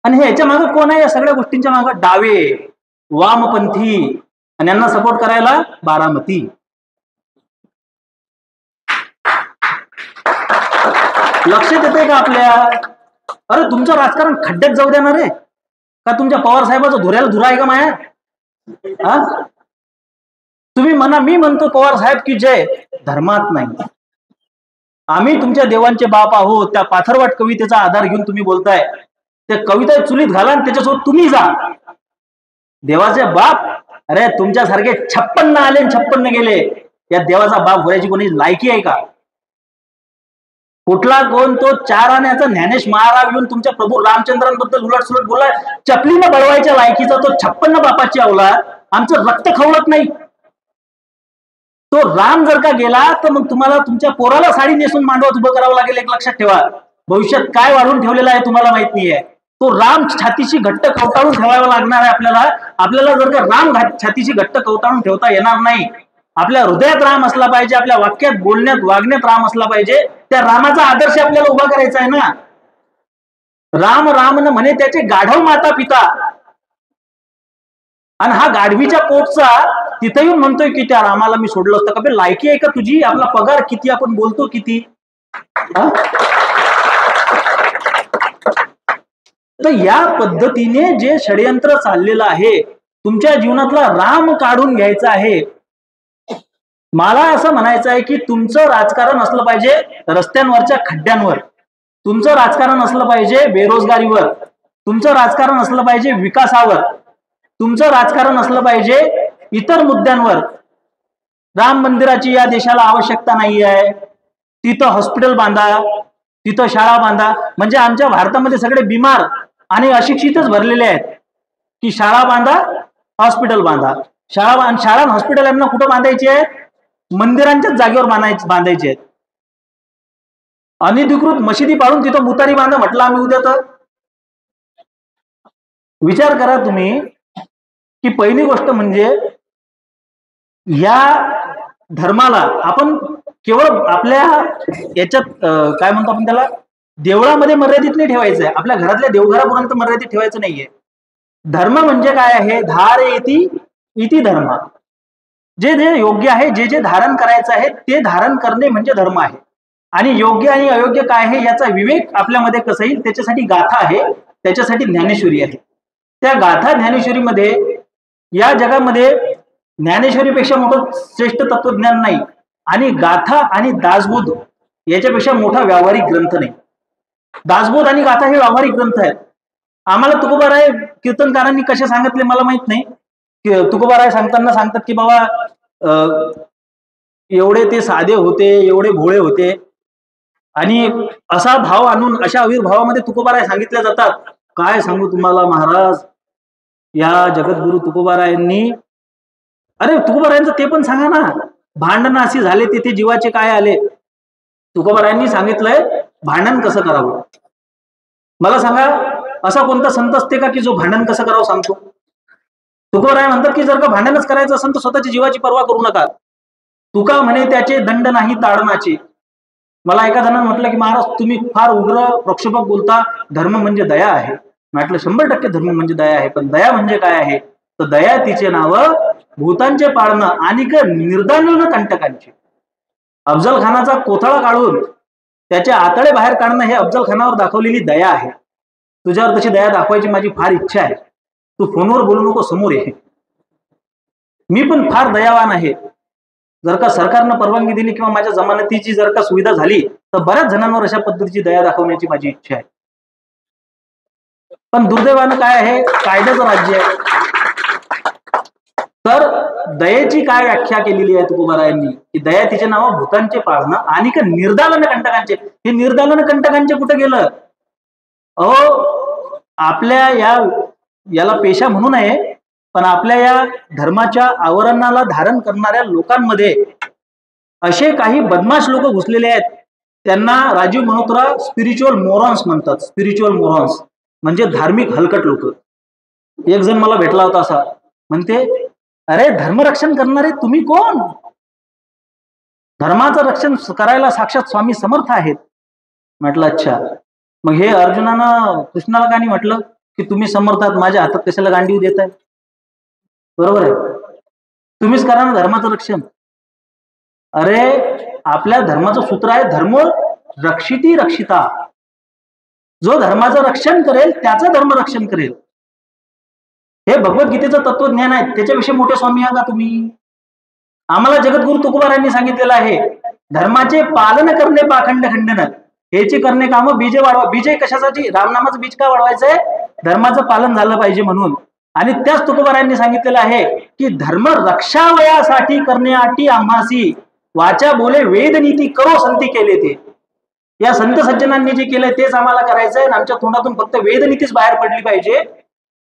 आणि हे याच्या मागे कोण आहे? या सगळ्या गोष्टींच्या मागे डावे, वामपंथी, आणि यांना सपोर्ट करायला बारामती. लक्षात येते का आपल्या? अरे तुमचं राजकारण खड्ड्यात जाऊ देणार आहे का? तुमच्या पवार साहेबाचं धुऱ्याला धुरा आहे का माया? तुम्ही म्हणा, मी म्हणतो पवार साहेब की जय, धर्मात नाही. आम्ही तुमच्या देवांचे बाप आहोत. त्या पाथरवाट कवितेचा आधार घेऊन तुम्ही बोलताय. त्या कविता चुलीत घाला आणि त्याच्यासोबत तुम्ही जा. देवाचे बाप? अरे तुमच्यासारखे 56 आले आणि 56 गेले. या देवाचा बाप होण्याची कोणी लायकी आहे का? कुठला कोण तो 4 आण्याचा ज्ञानेश महाराज येऊन तुमच्या प्रभू रामचंद्रांबद्दल उलटसुलट बोललाय? चपलीनं बळवायच्या लायकीचा तो 56 बापाची अवलाद आमचं रक्त खवळत नाही. तो राम जर का गेला तर मग तुम्हाला तुमच्या पोराला साडी नेसून मांडवात उभं करावं लागेल. एक लक्षात ठेवा, भविष्यात काय वाढून ठेवलेला आहे तुम्हाला माहित नाहीये. तो राम छातीशी घट्ट कवटाळून ठेवावा लागणार आहे आपल्याला. आपल्याला जर का राम छातीशी घट्ट कवटाळून ठेवता येणार नाही. आपल्या हृदयात राम असला पाहिजे, आपल्या वाक्यात बोलण्यात वागण्यात राम असला पाहिजे. त्या रामाचा आदर्श आपल्याला उभा करायचा आहे ना. राम राम न म्हणे त्याचे गाढव माता पिता, आणि हा गाढवीच्या पोटचा तिथे येऊन म्हणतोय की त्या रामाला मी सोडलं असतं का? लायकी आहे का तुझी? आपला पगार किती, आपण बोलतो किती? तर या पद्धतीने जे षडयंत्र चाललेलं आहे, तुमच्या जीवनातला राम काढून घ्यायचा आहे. मला असं म्हणायचं आहे की तुमचं राजकारण असलं पाहिजे रस्त्यांवरच्या खड्ड्यांवर, तुमचं राजकारण असलं पाहिजे बेरोजगारीवर, तुमचं राजकारण असलं पाहिजे विकासावर, तुमचं राजकारण असलं पाहिजे इतर मुद्द्यांवर. राम मंदिराची या देशाला आवश्यकता नाही आहे. तिथं हॉस्पिटल बांधा, तिथं शाळा बांधा. म्हणजे आमच्या भारतामध्ये सगळे बिमार आणि अशिक्षितच भरलेले आहेत की शाळा बांधा, हॉस्पिटल बांधा. शाळा हॉस्पिटल यांना कुठं बांधायचे आहेत? मंदिरांच्याच जागेवर बांधायचे आहेत. अनधिकृत मशिदी पाडून तिथं मुतारी बांधा म्हटलं आम्ही उद्या तर. विचार करा तुम्ही की पहिली गोष्ट म्हणजे या धर्माला आपण केवळ आपल्या याच्यात काय म्हणतो आपण त्याला, देवळामध्ये मर्यादित नाही ठेवायचंय. आपल्या घरातल्या देवघरापर्यंत मर्यादित ठेवायचं नाहीये. धर्म म्हणजे काय आहे? धारयति इति धर्म. जे जे योग्य आहे, जे जे धारण करायचं आहे ते धारण करणे म्हणजे धर्म आहे. आणि योग्य आणि अयोग्य काय आहे याचा विवेक आपल्यामध्ये कसा येईल त्याच्यासाठी गाथा आहे, त्याच्यासाठी ज्ञानेश्वरी आहे. त्या गाथा ज्ञानेश्वरीमध्ये या जगामध्ये ज्ञानेश्वरीपेक्षा मोठं श्रेष्ठ तत्वज्ञान नाही, आणि गाथा आणि दासबोध याच्यापेक्षा मोठा व्यावहारिक ग्रंथ नाही. दासबोध आणि गाथा हे व्यावहारिक ग्रंथ आहेत. आम्हाला तुकोबाराय कीर्तनकारांनी कसे सांगितले मला माहित नाही. तुकोबाराय सांगताना सांगतात की बाबा एवढे ते साधे होते, एवढे भोळे होते, आणि असा भाव आणून अशा आविर्भावामध्ये तुकोबाराय सांगितल्या जातात. काय सांगू तुम्हाला महाराज, या जगद्गुरु तुकोबारायांनी, अरे तुकोबारायांचं ते पण सांगा ना, भांडणं अशी झाले तिथे जीवाचे काय आले. तुकोबारायांनी सांगितलंय भांडण कसं करावं. मला सांगा, असा कोणता संत असते का की जो भांडण कसं करावं सांगतो? तुकोबाराय म्हणतात की जर का भांडणच करायचं असेल तर स्वतःची जीवाची पर्वा करू नका. तुका म्हणे त्याचे दंड नाही ताडनाचे. मला एका जणांना म्हटलं की महाराज तुम्ही फार उग्र प्रक्षोभक बोलता, धर्म म्हणजे दया आहे. म्हटलं 100% धर्म म्हणजे दया आहे, पण दया म्हणजे काय आहे तर दया तिचे नाव भूतांचे पाळणं आणि निर्दान कंटकांचे. अफजल खानाचा कोथळा काढून त्याचे आतडे बाहेर काढणं हे अफजल खानावर दाखवलेली दया आहे. तुझ्यावर तशी दया दाखवायची माझी फार इच्छा आहे. तू फोनवर बोलू नको, समोर ये. मी पण फार दयावान आहे. जर का सरकारनं परवानगी दिली किंवा माझ्या जमानतीची जर का सुविधा झाली तर बऱ्याच जणांवर अशा पद्धतीची दया दाखवण्याची माझी इच्छा आहे. पण दुर्दैवानं काय आहे, कायद्याचं राज्य आहे. तर दयेची काय व्याख्या केलेली आहे तुकोबारायांनी की दया तिचे नाव भूतांचे पाळणं आणि निर्दालन कंटकांचे. हे निर्दालन कंटकांचे कुठे गेलं? अहो, आपल्या याला पेशा म्हणू नये, पण आपल्या या धर्माच्या आवरणाला धारण करणाऱ्या लोकांमध्ये असे काही बदमाश लोक घुसलेले आहेत. त्यांना राजीव मल्होत्रा स्पिरिच्युअल मोरॉन्स म्हणतात. स्पिरिच्युअल मोरॉन्स म्हणजे धार्मिक हलकट लोक. एक जण मला भेटला होता, असा म्हणते, अरे धर्मरक्षण करणारे तुम्ही कोण? धर्माचं रक्षण करायला साक्षात स्वामी समर्थ आहेत. म्हटलं अच्छा, मग हे अर्जुनानं कृष्णाला का नाही म्हटलं की तुम्ही समर्थात, माझ्या हातात कशाला गांडीव देताय? बरोबर आहे, तुम्हीच करा ना धर्माचं रक्षण. अरे आपल्या धर्माचं सूत्र आहे धर्म रक्षिती रक्षिता. जो धर्माचं रक्षण करेल त्याचं धर्म रक्षण करेल. हे भगवद्गीतेचं तत्वज्ञान आहे. त्याच्याविषयी मोठे स्वामी आहे का तुम्ही? आम्हाला जगद्गुरु तुकोबारायांनी सांगितलेलं आहे धर्माचे पालन करणे पाखंड खंडन, हेचे करणे काम बीजे वाढवा. बीजे कशासाठी? रामनामाचं बीज का वाढवायचंय? धर्माचं पालन झालं पाहिजे म्हणून. आणि त्याच तुकोबारायांनी सांगितलेलं आहे की धर्म रक्षावयासाठी करण्यासाठी आम्हासी वाचा बोले वेद नीती करो संती केले ते. या संत सज्जनांनी जे केलंय तेच आम्हाला करायचंय. आमच्या तोंडातून फक्त वेदनीतीच बाहेर पडली पाहिजे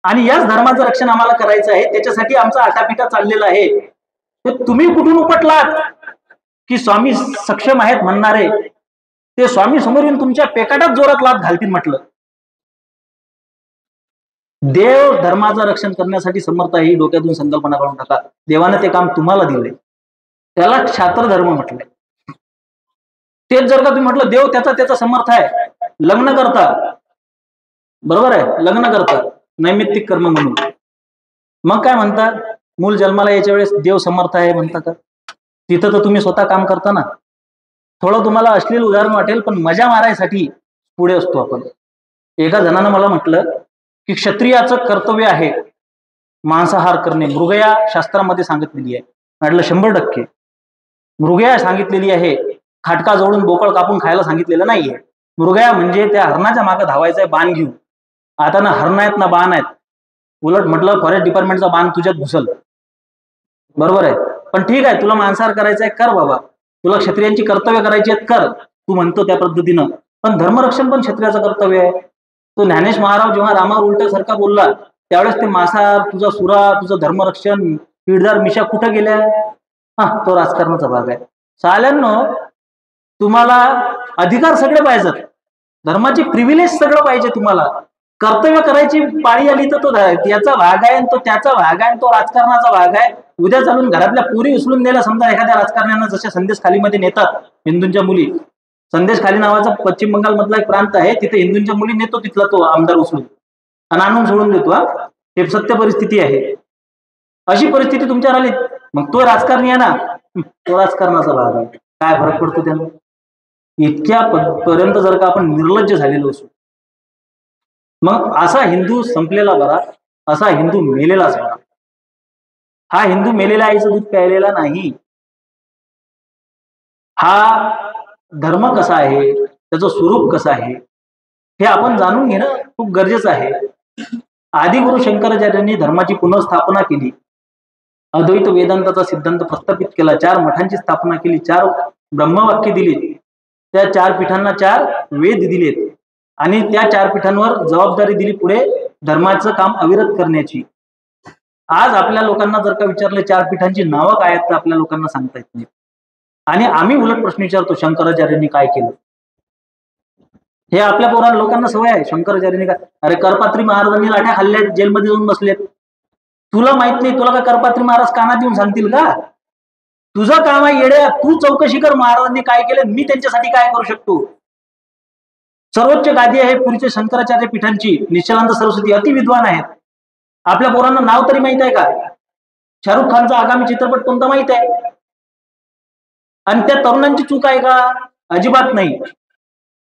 आणि याच धर्माचं रक्षण आम्हाला करायचं आहे. त्याच्यासाठी आमचा आटापिटा चाललेला आहे. तुम्ही कुठून उपटलात की स्वामी सक्षम आहेत म्हणणारे? ते स्वामी समोर येऊन तुमच्या पेकाटात जोरात लाथ घालतील. म्हटलं देव धर्माचं रक्षण करण्यासाठी समर्थ आहे, ही डोक्यातून संकल्पना काढून टाका. देवानं ते काम तुम्हाला दिलंय, त्याला क्षात्र धर्म म्हटलंय. तेच जर का तुम्ही म्हटलं देव त्याचा समर्थ आहे, लग्न करता, बरोबर आहे, लग्न करता नैमित्तिक कर्म म्हणून, मग काय म्हणता? मूल जन्माला याच्या वेळेस देव समर्थ आहे म्हणता का? तिथं तर तुम्ही स्वतः काम करता ना. थोडं तुम्हाला अश्लील उदाहरण वाटेल, पण मजा मारायसाठी पुढे असतो आपण. एका जणानं मला म्हटलं की क्षत्रियाचं कर्तव्य आहे मांसाहार करणे, मृगया शास्त्रामध्ये सांगितलेली आहे. म्हटलं 100% मृगया सांगितलेली आहे, खाटका जोडून बोकळ कापून खायला सांगितलेलं नाहीये. मृगया म्हणजे त्या हरणाच्या मागे धावायचंय बाण घेऊन. आता ना हरण आहेत ना बाण आहेत. उलट म्हटलं फॉरेस्ट डिपार्टमेंटचा बाण तुझ्यात घुसल. बरोबर आहे, पण ठीक आहे, तुला मांसाहार करायचा आहे कर बाबा, तुला क्षत्रियांची कर्तव्य करायची आहेत कर, तू म्हणतो त्या पद्धतीनं. पण धर्मरक्षण पण क्षत्रियाचं कर्तव्य आहे. तो ज्ञानेश महाराज जेव्हा रामावर उलट सारखा बोलला त्यावेळेस ते मांसाहार, तुझा सुरा, तुझं धर्मरक्षण, पिढदार मिशा कुठं गेल्या? तो राजकारणाचा भाग आहे. साल्यांनो, तुम्हाला अधिकार सगळे पाहिजेत, धर्माची प्रिव्हिलेज सगळं पाहिजे. तुम्हाला कर्तव्य करायची पाळी आली तर तो याचा भाग आहे, तो त्याचा भाग आहे, तो राजकारणाचा भाग आहे. उद्या चालून घरातल्या पुरी उचलून द्यायला समजा एखाद्या राजकारण्यांना जशा संदेश खालीमध्ये नेतात हिंदूंच्या मुली. संदेश खाली नावाचा पश्चिम बंगाल मधला एक प्रांत आहे, तिथे हिंदूंच्या मुली नेतो तिथला तो आमदार उचलून आणि आणून सोडून देतो. हे सत्य परिस्थिती आहे. अशी परिस्थिती तुमच्यावर आली मग तो राजकारणी आहे ना, तो राजकारणाचा भाग आहे. काय फरक पडतो त्याला? इतक्या पर्यंत जर का आपण निर्लज्ज झालेलो असू, मग असा हिंदू संपलेला बरा, असा हिंदू मेलेलाच बरा. हा हिंदू मेलेल्या आईचं दूध प्यायलेला नाही. हा धर्म कसा आहे, त्याचं स्वरूप कसं आहे हे आपण जाणून घेणं खूप गरजेचं आहे. आदिगुरु शंकराचार्यांनी धर्माची पुनर्स्थापना केली, अद्वैत वेदांताचा सिद्धांत प्रस्थापित केला, 4 मठांची स्थापना केली, 4 ब्रह्मवाक्य दिली, त्या 4 पीठांना 4 वेद दिलेत आणि त्या 4 पीठांवर जबाबदारी दिली पुढे धर्माचं काम अविरत करण्याची. आज आपल्या लोकांना जर का विचारले 4 पीठांची नावं काय आहेत तर आपल्या लोकांना सांगता येत नाही. आणि आम्ही उलट प्रश्न विचारतो, शंकराचार्यांनी काय केलं? हे आपल्या पोरांना लोकांना सवय आहे, शंकराचार्यांनी काय? अरे करपात्री महाराजांनी लाठ्या खाल्ल्यात, जेलमध्ये जाऊन बसलेत. तुला माहित नाही? तुला काय करपात्री महाराज कानात येऊन सांगतील का? तुझं काम आहे येड्या, तू चौकशी कर महाराजांनी काय केलं, मी त्यांच्यासाठी काय करू शकतो. सर्वोच्च गादी आहे पुढचे शंकराचार्य पीठांची. निश्चलानंद सरस्वती अति विद्वान आहेत. आपल्या पोरांना नाव तरी माहित आहे का? शाहरुख खानचा आगामी चित्रपट कोणता माहित आहे? आणि त्या तरुणांची चूक आहे का? अजिबात नाही.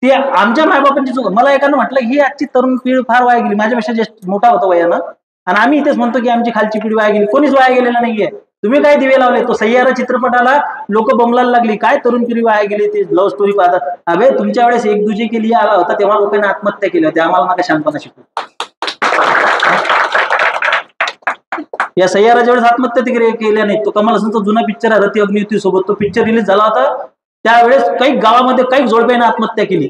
ते आमच्या मायबापांची चूक. मला एकानं म्हटलं ही आजची तरुण पिढी फार वाया गेली. माझ्यापेक्षा जास्त मोठा होता वयानं, आणि आम्ही इथेच म्हणतो की आमची खालची पिढी वाया गेली. कोणीच वाया गेलेला नाहीये. तुम्ही काय दिवे लावले? तो सय्यारा चित्रपटाला लोक बोंबलायला लागली, काय तरुण पिढी वाया गेली, ते लव्ह स्टोरी पाहतात. अबे तुमच्या वेळेस एक दुजे के लिए आला होता तेव्हा लोकांनी आत्महत्या केल्या होत्या. आम्हाला नका शांतपणा शिकू. या सय्याराच्या वेळेस आत्महत्या केल्या नाही. तो कमल हसनचा जुना पिक्चर आहे रती अग्नियुती सोबत, तो पिक्चर रिलीज झाला होता त्यावेळेस काही गावामध्ये काही जोडप्याने आत्महत्या केली,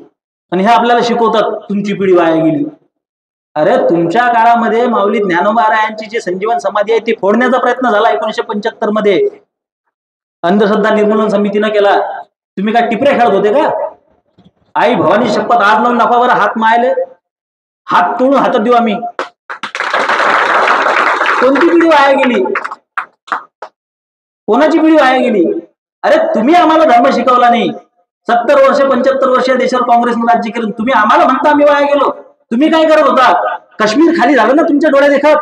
आणि हे आपल्याला शिकवतात तुमची पिढी वाया गेली. अरे तुमच्या काळामध्ये माऊली ज्ञानोबा रायांची जी संजीवन समाधी आहे ती फोडण्याचा प्रयत्न झाला 1975 मध्ये, अंधश्रद्धा निर्मूलन समितीनं केला. तुम्ही काय टिपरे खेळत होते का? आई भवानी शपथ आज लावून दाखवा बरं, हात मायले, हात तोडून हातात देऊ आम्ही. कोणती पिढी वाया गेली? कोणाची पिढी वाया गेली? अरे तुम्ही आम्हाला धर्म शिकवला नाही. 70 वर्ष 75 वर्ष देशावर काँग्रेसनं राज्य केलं. तुम्ही आम्हाला म्हणता आम्ही वाया गेलो. तुम्ही काय करत होता? काश्मीर खाली झालं ना तुमच्या डोळ्या देखत.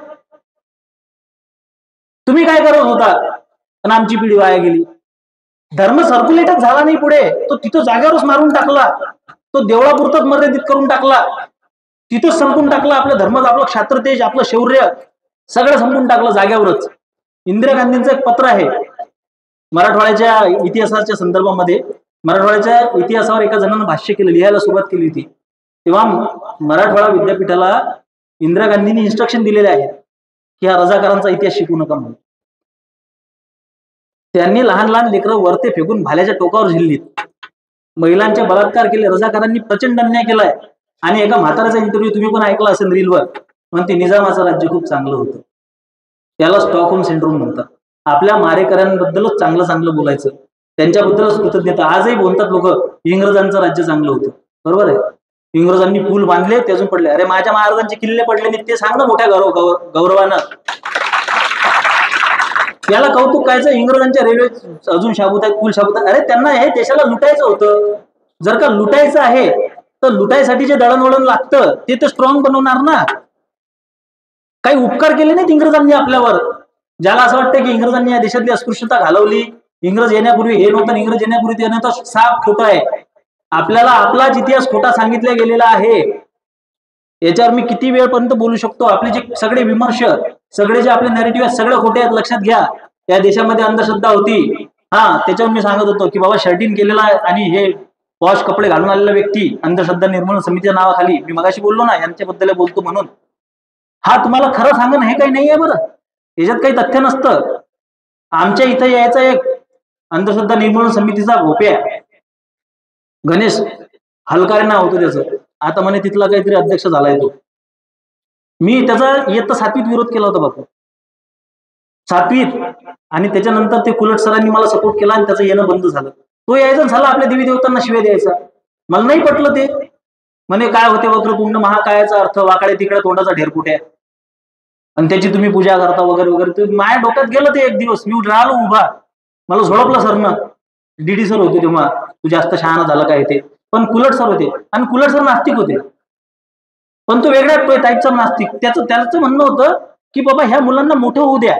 तुम्ही काय करत होता? पण आमची पिढी वाया गेली. धर्म सर्क्युलेटच झाला नाही पुढे, तो तिथं जागेवरच मारून टाकला. तो देवळापुरतच मर्यादित करून टाकला. तिथंच संपून टाकला. आपलं धर्म, आपलं क्षात्रतेज, आपलं शौर्य सगळं संपून टाकलं जाग्यावरच. इंदिरा गांधींचं एक पत्र आहे मराठवाड्याच्या इतिहासाच्या संदर्भामध्ये. मराठवाड्याच्या इतिहासावर एका जणांना भाष्य केलं, लिहायला सुरुवात केली होती. तेव्हा मराठवाडा विद्यापीठाला इंदिरा गांधींनी इन्स्ट्रक्शन दिलेले आहेत की हा रजाकारांचा इतिहास शिकू नका म्हणून. त्यांनी लहान लहान लेकरं वरते फेकून भाल्याच्या टोकावर झेललीत, महिलांचे बलात्कार केले, रजाकारांनी प्रचंड अन्याय केलाय. आणि एका म्हाताऱ्याचा इंटरव्ह्यू तुम्ही पण ऐकला असेल रीलवर, म्हणते निजामाचं राज्य खूप चांगलं होतं. त्याला स्टॉकहोम सिंड्रोम म्हणतात. आपल्या मारेकऱ्यांबद्दलच चांगलं चांगलं बोलायचं, त्यांच्याबद्दलच कृतज्ञता. आजही बोलतात लोक इंग्रजांचं राज्य चांगलं होतं. बरोबर आहे, इंग्रजांनी पूल बांधले ते अजून पडले. अरे माझ्या महाराजांचे किल्ले पडले नाही ते सांग ना मोठ्या गौरवानं. याला कौतुक कायचं? इंग्रजांच्या रेल्वे अजून शाबूत आहेत, पूल शाबूत आहेत. अरे त्यांना हे देशाला लुटायचं होतं. जर का लुटायचं आहे तर लुटायसाठी जे दळणवळण लागतं ते तर स्ट्रॉंग बनवणार ना. काही उपकार केले नाहीत इंग्रजांनी आपल्यावर. ज्याला असं वाटतं की इंग्रजांनी या देशातली अस्पृश्यता घालवली, इंग्रज येण्यापूर्वी हे नव्हतं, इंग्रज येण्यापूर्वी ते नव्हतं, साफ खोटं आहे. आपल्याला आपलाच इतिहास खोटा सांगितला गेलेला आहे. याच्यावर मी किती वेळपर्यंत बोलू शकतो. आपले जे सगळे विमर्श, सगळे जे आपले नॅरेटिव्ह आहेत सगळे खोटे आहेत. लक्षात घ्या, या देशामध्ये अंधश्रद्धा होती. त्याच्यावर मी सांगत होतो की बाबा शर्टिन केलेला आणि हे पॉश कपडे घालून आलेला व्यक्ती अंधश्रद्धा निर्मूलन समितीच्या नावाखाली, मी मगाशी बोललो ना यांच्याबद्दल बोलतो म्हणून, तुम्हाला खरं सांगणं हे काही नाहीये बरं. याच्यात काही तथ्य नसतं. आमच्या इथं यायचा एक अंधश्रद्धा निर्मूलन समितीचा भोप्या गणेश हलकारे नाव होतं त्याचं. आता म्हणे तिथला काहीतरी अध्यक्ष झालाय तो. मी त्याचा इयत्ता 7वीत विरोध केला होता बापू, 7वीत. आणि त्याच्यानंतर ते कुलट सरांनी मला सपोर्ट केला आणि त्याचं येणं बंद झालं. तो यायचा झाला आपल्या देवी देवतांना शिव्या द्यायचा. मला नाही पटलं ते. म्हणे काय होते वक्रतुंड महाकायाचा अर्थ वाकडे तिकडे तोंडाचा ढेरकुट्या, आणि त्याची तुम्ही पूजा करता वगैरे वगैरे. ते माझ्या डोक्यात गेलं ते एक दिवस. मी राहिलो उभा, मला झोडपलं सरनं. डीडी सर होते तेव्हा, तू जास्त शहाणा झाला काय ते. पण कुलट सर होते, आणि कुलट सर नास्तिक होते, पण तो वेगळ्या टाईपचा नास्तिक. त्याचं म्हणणं होतं की बाबा ह्या मुलांना मोठं होऊ द्या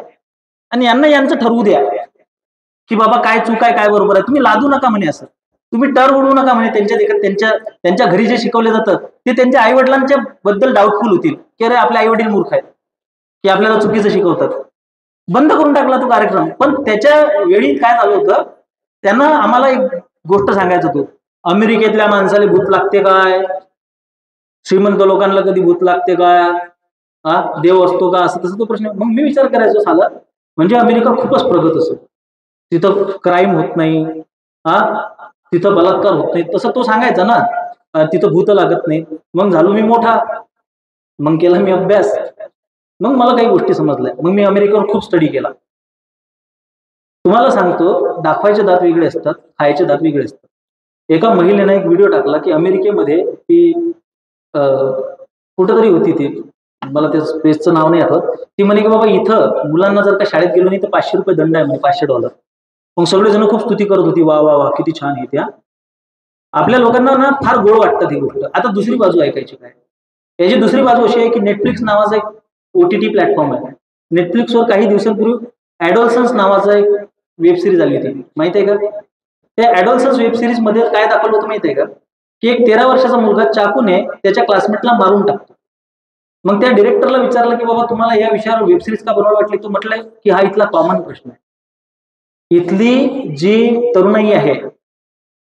आणि यांना यांचं ठरवू द्या की बाबा काय चूक आहे काय बरोबर आहे. तुम्ही लादू नका म्हणे असं, तुम्ही टर उडवू नका म्हणे. त्यांच्या घरी जे शिकवले जातं ते त्यांच्या आई वडिलांच्या बद्दल डाऊटफुल होतील की अरे आपले आई वडील मूर्ख आहेत की आपल्याला चुकीचं शिकवतात. बंद करून टाकला तो कार्यक्रम. पण त्याच्या वेळी काय झालं होतं, त्यांना आम्हाला एक गोष्ट सांगायचं होतं, अमेरिकेतल्या माणसाला भूत लागते काय, श्रीमंत लोकांना कधी भूत लागते काय, देव असतो का, असं तसं तो प्रश्न. मग मी विचार करायचो साला, म्हणजे अमेरिका खूपच प्रगत असेल, तिथं क्राईम होत नाही, तिथं बलात्कार होत नाही, तसं तो सांगायचा ना, तिथं भूत लागत नाही. मग झालो मी मोठा, मग केला मी अभ्यास, मग मला काही गोष्टी समजल्या, मग मी अमेरिकेवर खूप स्टडी केला. तुम्हाला सांगतो, दाखवायचे दात वेगळे असतात, खायचे दात वेगळे असतात. एका महिलेने एक व्हिडिओ टाकला की अमेरिकेमध्ये ती कुठंतरी होती ती, मला त्या स्पेसचं नाव नाही आठवत. ती म्हणे की बाबा इथं मुलांना जर का शाळेत गेलो नाही तर $500 दंड आहे, म्हणजे $500. मग सगळेजण खूप स्तुती करत होती, वा वा वा किती छान आहे त्या. आपल्या लोकांना ना फार गोड वाटतात ही गोष्ट. आता दुसरी बाजू ऐकायची काय. याची दुसरी बाजू अशी आहे की नेटफ्लिक्स नावाचा एक OTT प्लॅटफॉर्म आहे. नेटफ्लिक्सवर काही दिवसांपूर्वी ॲडॉल्सन्स नावाचा एक वेब सिरीज आली होती, माहिती आहे का? त्या ॲडॉल्सन्स वेब सिरीज मध्ये काय दाखवलं होतं माहिती आहे का, की एक 13 वर्षाचा मुलगा चाकूने त्याच्या क्लासमेटला मारून टाकतो. मग त्या डिरेक्टरला विचारलं की बाबा तुम्हाला या विषयावर वेब सिरीज का बनवावी वाटली. तो म्हटलंय की हा इथला कॉमन प्रश्न आहे. इथली जी तरुणाई आहे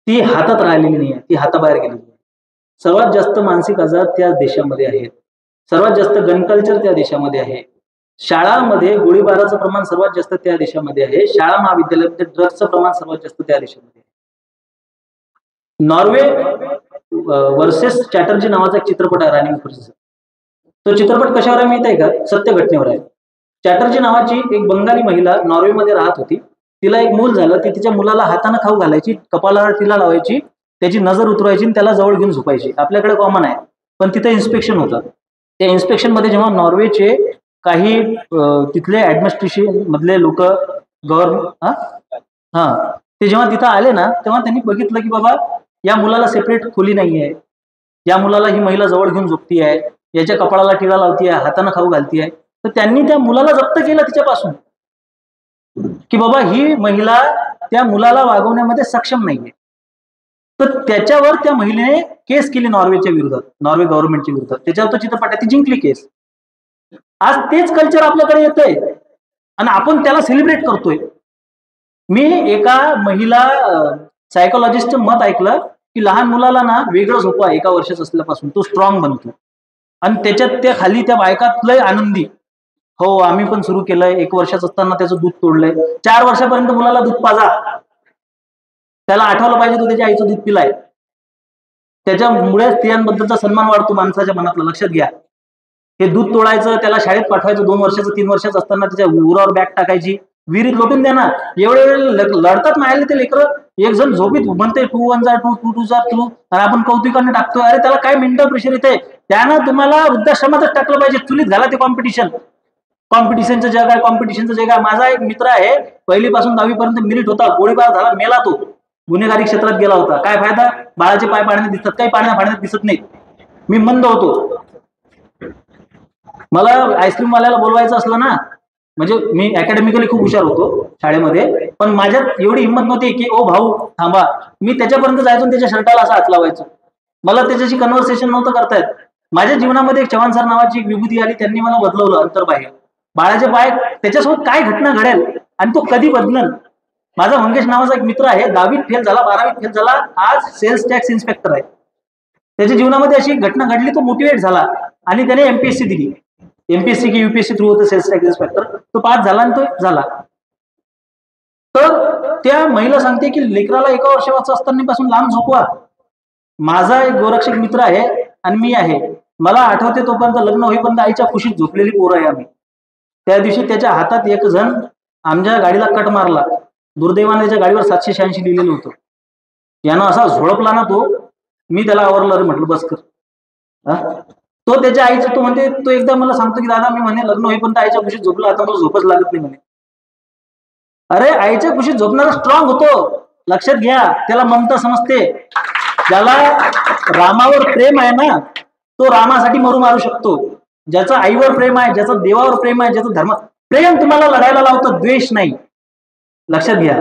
ती हातात राहिलेली नाही आहे, ती हाताबाहेर गेलेली आहे. सर्वात जास्त मानसिक आजार त्या देशामध्ये आहेत, सर्वात जास्त गन कल्चर त्या देशामध्ये आहे, शाळांमध्ये गोळीबाराचं प्रमाण सर्वात जास्त त्या देशामध्ये आहे, शाळा महाविद्यालयामध्ये ड्रग्सचं प्रमाण सर्वात जास्त त्या देशामध्ये आहे. नॉर्वे वर्सेस चॅटर्जी नावाचा एक चित्रपट आहे राणी मुखर्जीचा. तो चित्रपट कशावर आहे माहिती आहे का? सत्य घटनेवर आहे. चॅटर्जी नावाची एक बंगाली महिला नॉर्वेमध्ये राहत होती. तिला एक मूल झालं, ती तिच्या मुलाला हाताने खाऊ घालायची, कपाळावर तिला लावायची, त्याची नजर उतरवायची आणि त्याला जवळ घेऊन झोपायची. आपल्याकडे कॉमन आहे, पण तिथे इन्स्पेक्शन होतं. त्या इन्स्पेक्शन मध्ये जेव्हा नॉर्वेचे काही तिथले ऍडमिनिस्ट्रेशन मधले लोक ते जेव्हा तिथं आले ना, तेव्हा त्यांनी बघितलं की बाबा या मुलाला सेपरेट खोली नाहीये, या मुलाला ही महिला जवळ घेऊन झोपती आहे, याच्या कपाळाला टिळा लावती आहे, हाताने खाऊ घालती आहे. तर त्यांनी त्या मुलाला जप्त केलं तिच्यापासून, की बाबा ही महिला त्या मुलाला वागवण्यामध्ये सक्षम नाहीये. तर त्याच्यावर त्या महिलेने केस केली नॉर्वेच्या विरोधात, नॉर्वे गव्हर्नमेंटच्या विरोधात. त्याच्यावर तो चित्रपट आहे, ती जिंकली केस. आज तेच कल्चर आपल्याकडे येतंय आणि आपण त्याला सेलिब्रेट करतोय. मी एका महिला सायकोलॉजिस्टचं मत ऐकलं की लहान मुलाला ना वेगळं झोपवा 1 वर्षाचं असल्यापासून, तो स्ट्रॉंग बनतो. आणि त्याच्यात त्या खाली त्या बायकात लय आनंदी, हो आम्ही पण सुरू केलंय, 1 वर्षाचं असताना त्याचं दूध तोडलंय. 4 वर्षापर्यंत मुलाला दूध पाजा, त्याला आठवलं पाहिजे तो त्याच्या आईचं दूध पिलाय. त्याच्यामुळे स्त्रियांबद्दलचा सन्मान वाढतो माणसाच्या मनातला, लक्षात घ्या. हे दूध तोडायचं, त्याला शाळेत पाठवायचं, 2 वर्षाचं 3 वर्षाचं असताना त्याच्या उरावर बॅग टाकायची, विहिरीत लोटून द्या ना. एवढे वेळ लढतात मायले ते लेकरं. एक जण झोपीत म्हणते 2 1 जा 2 2 2 जा 2, आणि आपण कौतुकाने टाकतोय. अरे त्याला काय मेंटल प्रेशर येते. त्यानं तुम्हाला वृद्धाश्रमातच टाकलं पाहिजे, चुलीत घाला ते कॉम्पिटिशन. कॉम्पिटिशनचं जग आहे, कॉम्पिटिशनचं जग आहे. माझा एक मित्र आहे, पहिलीपासून 10वी पर्यंत मिलिट होता, गोळीबार झाला, मेला तो, गुन्हेगारी क्षेत्रात गेला होता. काय फायदा, बाळाचे पाय पाण्यात दिसतात, काही पाण्यात दिसत नाही. मी मंद होतो, मला आईस्क्रीम वाल्याला बोलवायचं असलं ना, म्हणजे मी अकॅडमिकली खूप हुशार होतो शाळेमध्ये, पण माझ्यात एवढी हिंमत नव्हती की ओ भाऊ थांबा. मी त्याच्यापर्यंत जायचो आणि त्याच्या शर्टाला असं हात लावायचो. मला त्याच्याशी कन्व्हर्सेशन नव्हतं करता येत. माझ्या जीवनामध्ये एक चव्हाण सर नावाची एक विभूती आली, त्यांनी मला बदलवलं अंतर्बाह्य. बाळाचे पाय, त्याच्यासोबत काय घटना घडेल आणि तो कधी बदलल. माझा मंगेश नावाचा एक मित्र आहे, 10वीत फेल झाला, 12वीत फेल झाला, आज सेल्स टॅक्स इन्स्पेक्टर आहे. त्याच्या जीवनामध्ये अशी घटना घडली, तो मोटिवेट झाला आणि त्याने एमपीएससी दिली. एमपीएससी की यूपीएससी थ्रू होतं सेल्स टॅक्स इन्स्पेक्टर. तो पास झाला आणि तो झाला. तर त्या महिला सांगते की लेकराला 1 वर्षाचं असताना पासून लांब झोपवा. माझा एक गोरक्षक मित्र आहे आणि मी आहे, मला आठवते तोपर्यंत लग्न होईपर्यंत आईच्या खुशीत झोपलेली पोरं आहे आम्ही. त्या दिवशी त्याच्या हातात एक जण आमच्या गाडीला कट मारला, दुर्दैवाने त्याच्या गाडीवर 786 लिहिलेलं होतं. यानं असा झोडपला ना तो, मी त्याला आवरलं, अरे म्हटलं बस कर. तो त्याच्या आईचं, तो म्हणते, तो एकदा मला सांगतो की दादा मी म्हणे लग्न होईपर्यंत आईच्या खुशीत झोपलो, आता मला झोपच लागत नाही म्हणे. अरे आईच्या खुशीत झोपणारा स्ट्रॉंग होतो, लक्षात घ्या. त्याला ममता समजते. ज्याला रामावर प्रेम आहे ना, तो रामासाठी मरू मारू शकतो. ज्याचं आईवर प्रेम आहे, ज्याचं देवावर प्रेम आहे, ज्याचं धर्म प्रेम तुम्हाला लढायला लावतं, द्वेष नाही. लक्षात घ्या,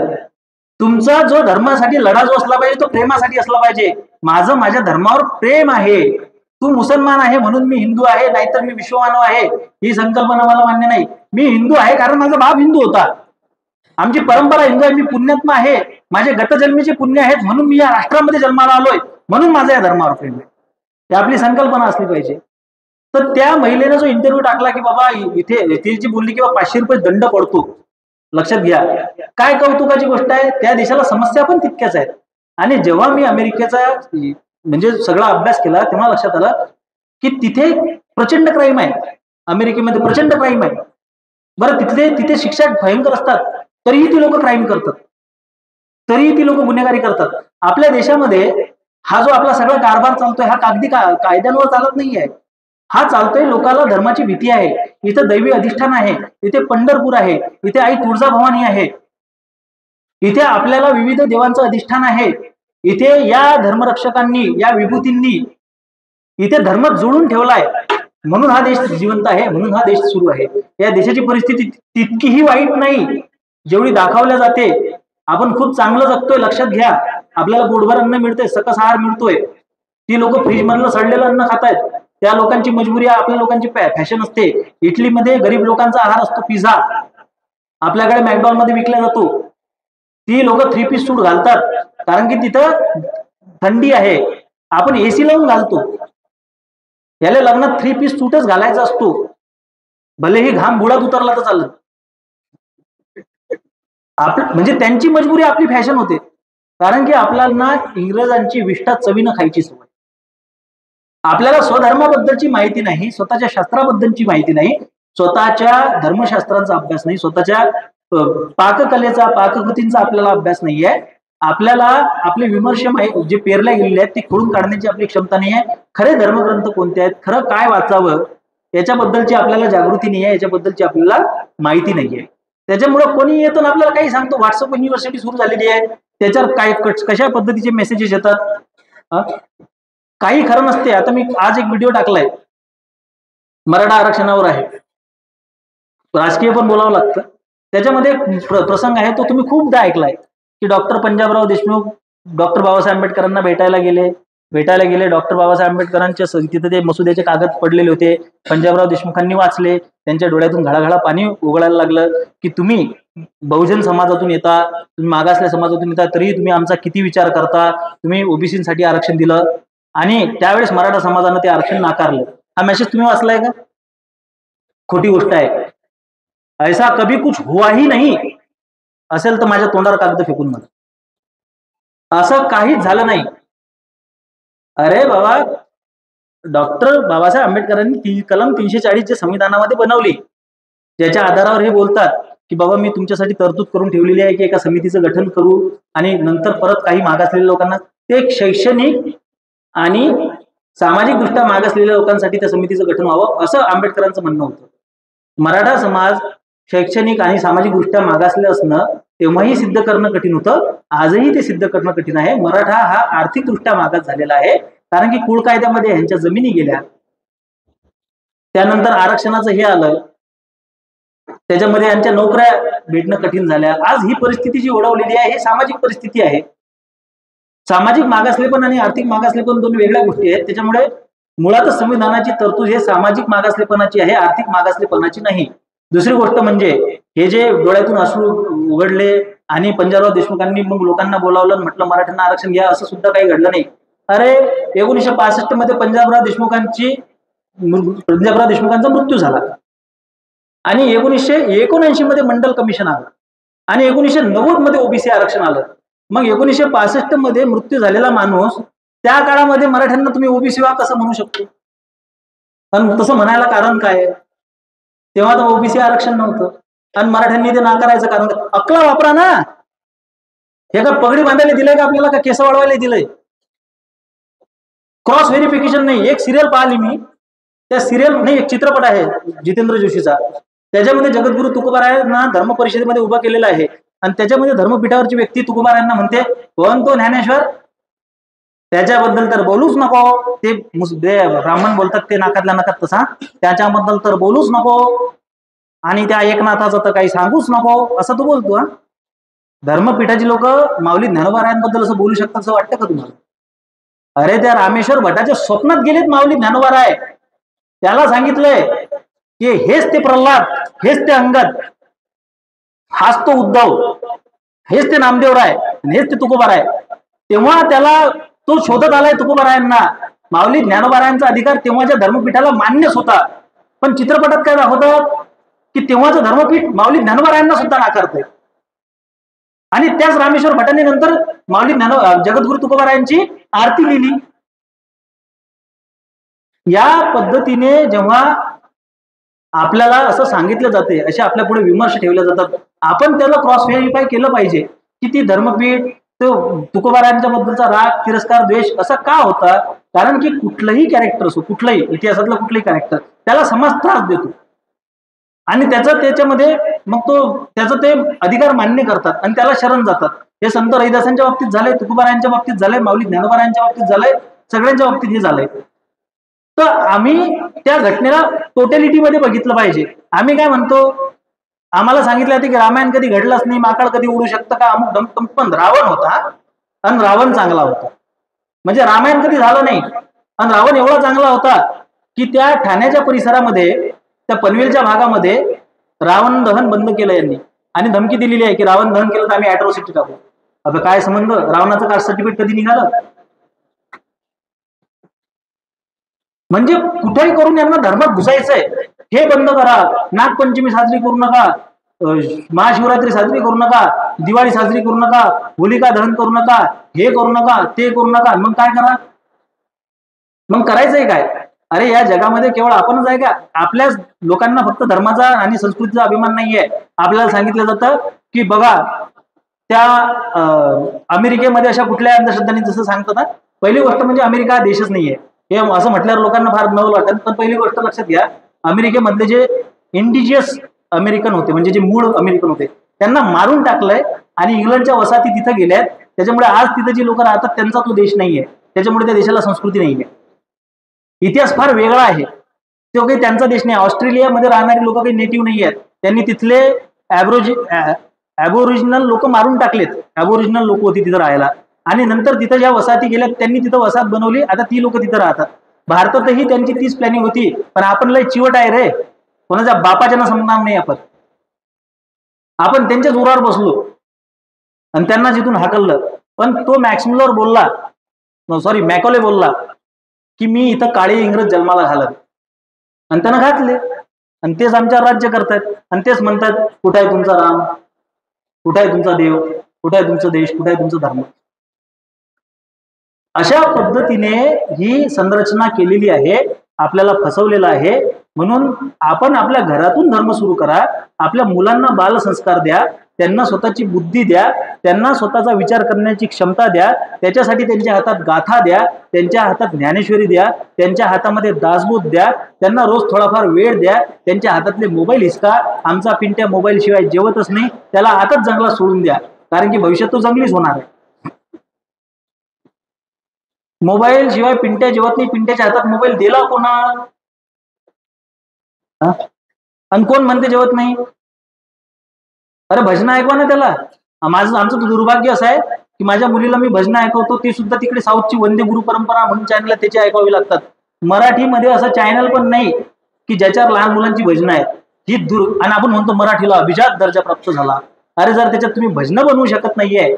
तुमचा जो धर्मासाठी लढा जो असला पाहिजे तो प्रेमासाठी असला पाहिजे. माझं माझ्या धर्मावर प्रेम आहे. तू मुसलमान आहे म्हणून मी हिंदू आहे, नाहीतर मी विश्वमानव आहे, ही संकल्पना मला मान्य नाही. मी हिंदू आहे कारण माझा बाप हिंदू होता, आमची परंपरा हिंदू आहे, मी पुण्यात्मा आहे, माझे गतजन्मीचे पुण्य आहेत म्हणून मी या राष्ट्रामध्ये जन्माला आलोय, म्हणून माझा या धर्मावर प्रेम आहे. ही आपली संकल्पना असली पाहिजे. तर त्या महिलेने जो इंटरव्ह्यू टाकला की बाबा इथे ती जी बोलली की बाबा $500 दंड पडतो, लक्षात घ्या काय कौतुकाची गोष्ट आहे. त्या देशाला समस्या पण तितक्याच आहेत. आणि जेव्हा मी अमेरिकेचा म्हणजे सगळा अभ्यास केला तेव्हा लक्षात आलं की तिथे प्रचंड क्राईम आहे. अमेरिकेमध्ये प्रचंड क्राईम आहे. बरं तिथे शिक्षा भयंकर असतात, तरीही ती लोक क्राईम करतात, तरीही ती लोक गुन्हेगारी करतात. आपल्या देशामध्ये हा जो आपला सगळा कारभार चालतोय हा कागदी कायद्यांवर चालत नाहीये. हा चालतोय लोकांना धर्माची भीती आहे. इथं दैवी अधिष्ठान आहे, इथे पंढरपूर आहे, इथे आई तुळजाभवानी आहे, इथे आपल्याला विविध देवांचं अधिष्ठान आहे. इथे या धर्मरक्षकांनी, या विभूतींनी इथे धर्म जोडून ठेवलाय. म्हणून हा देश जिवंत आहे, म्हणून हा देश सुरू आहे. या देशाची परिस्थिती तितकीही वाईट नाही जेवढी दाखवल्या जाते. आपण खूप चांगलं जगतोय, लक्षात घ्या. आपल्याला पोटभर अन्न मिळतंय, सकस आहार मिळतोय. ती लोक फ्रीज मधलं सडलेलं अन्न खातायत. त्या लोकांची मजबुरी आहे, आपल्या लोकांची फॅशन असते. इटलीमध्ये गरीब लोकांचा आहार असतो पिझ्झा, आपल्याकडे मॅकडॉनल्ड मध्ये विकला जातो. ती लोक 3 पीस सूट घालतात कारण की तिथं थंडी आहे. आपण एसी लावून घालतो. याला लग्नात 3 पीस सूटच घालायचा असतो, भलेही घाम बुडात उतरला तर चालत. म्हणजे त्यांची मजबुरी आपली फॅशन होते. कारण की आपल्याला इंग्रजांची विष्ठा चवीनं खायची सवय. आपल्याला स्वधर्माबद्दलची माहिती नाही, स्वतःच्या शास्त्राबद्दलची माहिती नाही, स्वतःच्या धर्मशास्त्रांचा अभ्यास नाही, स्वतःच्या पाककलेचा, पाककृतींचा आपल्याला अभ्यास नाहीये. आपल्याला आपले विमर्श जे पेरल्या गेलेले आहेत ते खोडून काढण्याची आपली क्षमता नाही आहे. खरे धर्मग्रंथ कोणते आहेत, खरं काय वाचावं याच्याबद्दलची आपल्याला जागृती नाही आहे, याच्याबद्दलची आपल्याला माहिती नाहीये. त्याच्यामुळे कोणी येतो ना आपल्याला काही सांगतो. व्हॉट्सअप युनिव्हर्सिटी सुरू झालेली आहे, त्याच्यावर काय कशा पद्धतीचे मेसेजेस येतात, काही खरं नसते. आता मी आज एक व्हिडिओ टाकलाय, मराठा आरक्षणावर आहे, राजकीय पण बोलावं लागतं. त्याच्यामध्ये प्रसंग आहे तो तुम्ही खूपदा ऐकलाय की डॉक्टर पंजाबराव देशमुख डॉक्टर बाबासाहेब आंबेडकरांना भेटायला गेले. डॉक्टर बाबासाहेब आंबेडकरांच्या तिथे ते मसुद्याचे कागद पडलेले होते. पंजाबराव देशमुखांनी वाचले. त्यांच्या डोळ्यातून घळाघळा पाणी उगळायला लागलं की तुम्ही बहुजन समाजातून येता, तुम्ही मागासलेल्या समाजातून येता, तरी तुम्ही आमचा किती विचार करता. तुम्ही ओबीसीसाठी आरक्षण दिलं आणि त्यावेळेस मराठा समाजानं ते आरक्षण नाकारलं. हा मेसेज तुम्ही वाचलाय का? खोटी गोष्ट आहे. ऐसा कभी कुछ हुआ ही नाही. असेल तर माझ्या तोंडावर कागद फेकून मला. असं काहीच झालं नाही. अरे बाबा, डॉक्टर बाबासाहेब आंबेडकरांनी कलम 340 जे संविधानामध्ये बनवली, ज्याच्या आधारावर हे बोलतात की बाबा मी तुमच्यासाठी तरतूद करून ठेवलेली आहे की एका समितीचं गठन करू आणि नंतर परत काही मागासलेल्या लोकांना, ते एक शैक्षणिक आणि सामाजिक दृष्ट्या मागासलेल्या लोकांसाठी त्या समितीचं गठन व्हावं असं आंबेडकरांचं म्हणणं होतं. मराठा समाज शैक्षणिक आणि सामाजिक दृष्ट्या मागासले असणं तेव्हाही सिद्ध करणं कठीण होतं, आजही ते सिद्ध करणं कठीण आहे. मराठा हा आर्थिकदृष्ट्या मागास झालेला आहे कारण की कुळ कायद्यामध्ये ह्यांच्या जमिनी गेल्या. त्यानंतर आरक्षणाचं हे आलं, त्याच्यामध्ये यांच्या नोकऱ्या भेटणं कठीण झाल्या. आज ही परिस्थिती जी ओढवलेली आहे ही सामाजिक परिस्थिती आहे. सामाजिक मागासलेपण आणि आर्थिक मागासलेपण दोन वेगळ्या गोष्टी आहेत. त्याच्यामुळे मुळातच संविधानाची तरतूद हे सामाजिक मागासलेपणाची आहे, आर्थिक मागासलेपणाची नाही. दुसरी गोष्ट म्हणजे हे जे डोळ्यातून अश्रू उघडले आणि पंजाबराव देशमुखांनी मग लोकांना बोलावलं, म्हटलं मराठ्यांना आरक्षण घ्या, असं सुद्धा काही घडलं नाही. अरे 1965 मध्ये पंजाबराव देशमुखांचा मृत्यू झाला आणि 1979 मध्ये मंडल कमिशन आलं आणि 1990 मध्ये ओबीसी आरक्षण आलं. मग 1965 मध्ये मृत्यू झालेला माणूस त्या काळामध्ये मराठ्यांना तुम्ही ओबीसी व्हा कसं म्हणू शकतो? पण तसं म्हणायला कारण काय आहे? तेव्हा तर ओबीसी आरक्षण नव्हतं आणि मराठ्यांनी ते नाकारायचं कारण अक्कला वापरा ना. हे का पगडी बांधायला दिलंय का आपल्याला, का केस वाढवायला दिलंय? क्रॉस व्हेरिफिकेशन नाही. एक सिरियल पाहिली मी, त्या सिरियल नाही, एक चित्रपट आहे जितेंद्र जोशीचा, त्याच्यामध्ये जगद्गुरु तुकोबारायांना धर्म परिषदेमध्ये उभा केलेला आहे आणि त्याच्यामध्ये धर्मपीठावरची व्यक्ती तुकोबारायांना म्हणते, कोण तो ज्ञानेश्वर? त्याच्याबद्दल तर बोलूच नको. ते ब्राह्मण बोलतात ते नाकातल्या नाकात तसा, त्याच्याबद्दल तर बोलूच नको आणि त्या एकनाथाचं तर काही सांगूच नको असं तो बोलतो. धर्मपीठाची लोक माऊली ज्ञानोबारायांबद्दल असं बोलू शकतात असं वाटतं का तुम्हाला? अरे त्या रामेश्वर भटाच्या स्वप्नात गेलेत माऊली ज्ञानोबाराय. त्याला सांगितलंय की हेच ते प्रल्हाद, हेच ते अंगद, हाच तो उद्धव, हेच ते नामदेवराय आणि हेच ते तुकोबाराय. तेव्हा त्याला तो शोधत आलाय तुकोबारायांना. माऊली ज्ञानोबारायांचा अधिकार तेव्हाच्या धर्मपीठाला मान्यच होता, पण चित्रपटात काय दाखवतात की तेव्हाचं धर्मपीठ माऊली ज्ञानोबारायांना सुद्धा नाकारतंय. आणि त्याच रामेश्वर भटांनी नंतर माऊली जगद्गुरु तुकोबारायांची आरती लिहिली. या पद्धतीने जेव्हा आपल्याला असं सांगितलं जाते, असे आपल्या पुढे विमर्श ठेवले जातात, आपण त्याला क्रॉस व्हेरिफाय केलं पाहिजे की ती धर्मपीठ, तो तुकोबारायांच्या बद्दलचा राग, तिरस्कार, द्वेष असा का होता? कारण की कुठलंही कॅरेक्टर असो, कुठलंही इतिहासातलं कुठलंही कॅरेक्टर, त्याला समाज त्रास देतो आणि त्याच्यामध्ये मग तो त्याचं ते अधिकार मान्य करतात आणि त्याला शरण जातात. हे संत रहिदासांच्या बाबतीत झालंय, तुकोबारायांच्या बाबतीत झालंय, माऊली ज्ञानोबारायांच्या बाबतीत झालंय, सगळ्यांच्या बाबतीत हे झालंय. तर आम्ही त्या घटनेला टोटॅलिटीमध्ये बघितलं पाहिजे. आम्ही काय म्हणतो, आम्हाला सांगितलं होतं की रामायण कधी घडलंच नाही, माकड कधी उडू शकतं का, अमुक धमकम, पण रावण होता आणि रावण चांगला होता. म्हणजे रामायण कधी झालं नाही आणि रावण एवढा चांगला होता की त्या ठाण्याच्या परिसरामध्ये, त्या पनवेलच्या भागामध्ये रावण दहन बंद केलं यांनी आणि धमकी दिलेली आहे की रावण दहन केलं तर आम्ही ऍट्रॉसिटी टाकू. आता काय संबंध, रावणाचं कास्ट सर्टिफिकेट कधी निघालं? म्हणजे कुठेही करून यांना धर्मात घुसायचंय. हे बंद करा, नागपंचमी साजरी करू नका, महाशिवरात्री साजरी करू नका, दिवाळी साजरी करू नका, होलिका दहन करू नका, हे करू नका, ते करू नका. मग काय करा, मग करायचंय काय? अरे या जगामध्ये केवळ आपणच आहे का? आपल्याच लोकांना फक्त धर्माचा आणि संस्कृतीचा अभिमान नाहीये. आपल्याला सांगितलं जातं की बघा त्या अमेरिकेमध्ये अशा कुठल्या अंधश्रद्धांनी, जसं सांगतात ना, पहिली गोष्ट म्हणजे अमेरिका हा देशच नाहीये. हे असं म्हटल्यावर लोकांना फार नवल वाटत, पण पहिली गोष्ट लक्षात घ्या, अमेरिकेमधले जे इंडिजियस अमेरिकन होते, म्हणजे जे मूळ अमेरिकन होते, त्यांना मारून टाकलंय आणि इंग्लंडच्या वसाहती तिथं गेल्यात. त्याच्यामुळे आज तिथे जी लोक राहतात त्यांचा तो देश नाहीये. त्याच्यामुळे त्या देशाला संस्कृती नाहीये. इतिहास फार वेगळा आहे. तो काही त्यांचा देश नाही. ऑस्ट्रेलियामध्ये राहणारी लोक काही नेटिव्ह नाही आहेत. त्यांनी तिथले ॲबोरिजिनल लोक मारून टाकलेत. ॲबोरिजिनल लोक होती तिथं राहायला आणि नंतर तिथं ज्या वसाहती गेल्या त्यांनी तिथं वसाहत बनवली. आता ती लोक तिथं राहतात. भारतातही त्यांची तीच प्लॅनिंग होती, पण आपण लय चिवट आहे रे, कोणाच्या बापाच्या ना समजणार नाही. आपण त्यांच्या जोरावर बसलो आणि त्यांना जिथून हाकललं. पण तो मॅक्समुलर बोलला, सॉरी मॅकॉले बोलला की मी इथं काळे इंग्रज जन्माला घालत, आणि त्यानं घातले आणि तेच आमच्यावर राज्य करतायत आणि तेच म्हणतात कुठे आहे तुमचा राम, कुठे आहे तुमचा देव, कुठे आहे तुमचा देश, कुठे आहे तुमचा धर्म. अशा पद्धतीने ही संरचना केलेली आहे, आपल्याला फसवलेलं आहे. म्हणून आपण आपल्या घरातून धर्म सुरू करा. आपल्या मुलांना बालसंस्कार द्या, त्यांना स्वतःची बुद्धी द्या, त्यांना स्वतःचा विचार करण्याची क्षमता द्या. त्याच्यासाठी त्यांच्या हातात गाथा द्या, त्यांच्या हातात ज्ञानेश्वरी द्या, त्यांच्या हातामध्ये दासबोध द्या, त्यांना रोज थोडाफार वेळ द्या. त्यांच्या हातातले मोबाईल हिसका. आमचा पिंट्या मोबाईल शिवाय जेवतच नाही, त्याला आताच जंगलात सोडून द्या, कारण की भविष्यात तो जंगलीच होणार आहे. मोबाईल शिवाय पिंट्या जेवत नाही. पिंट्याच्या हातात मोबाईल दिला कोणा? आणि कोण म्हणते जेवत नाही? अरे भजन ऐकवा ना त्याला. आमचं दुर्भाग्य असं आहे की माझ्या मुलीला मी भजन ऐकवतो, ती सुद्धा तिकडे साऊथची वंदे गुरु परंपरा म्हणून चॅनल त्याची ऐकावी लागतात. मराठीमध्ये असं चॅनल पण नाही की ज्याच्यावर लहान मुलांची भजनं आहेत. ही आणि आपण म्हणतो मराठीला अभिजात दर्जा प्राप्त झाला. अरे जर त्याच्यात तुम्ही भजनं बनवू शकत नाहीये,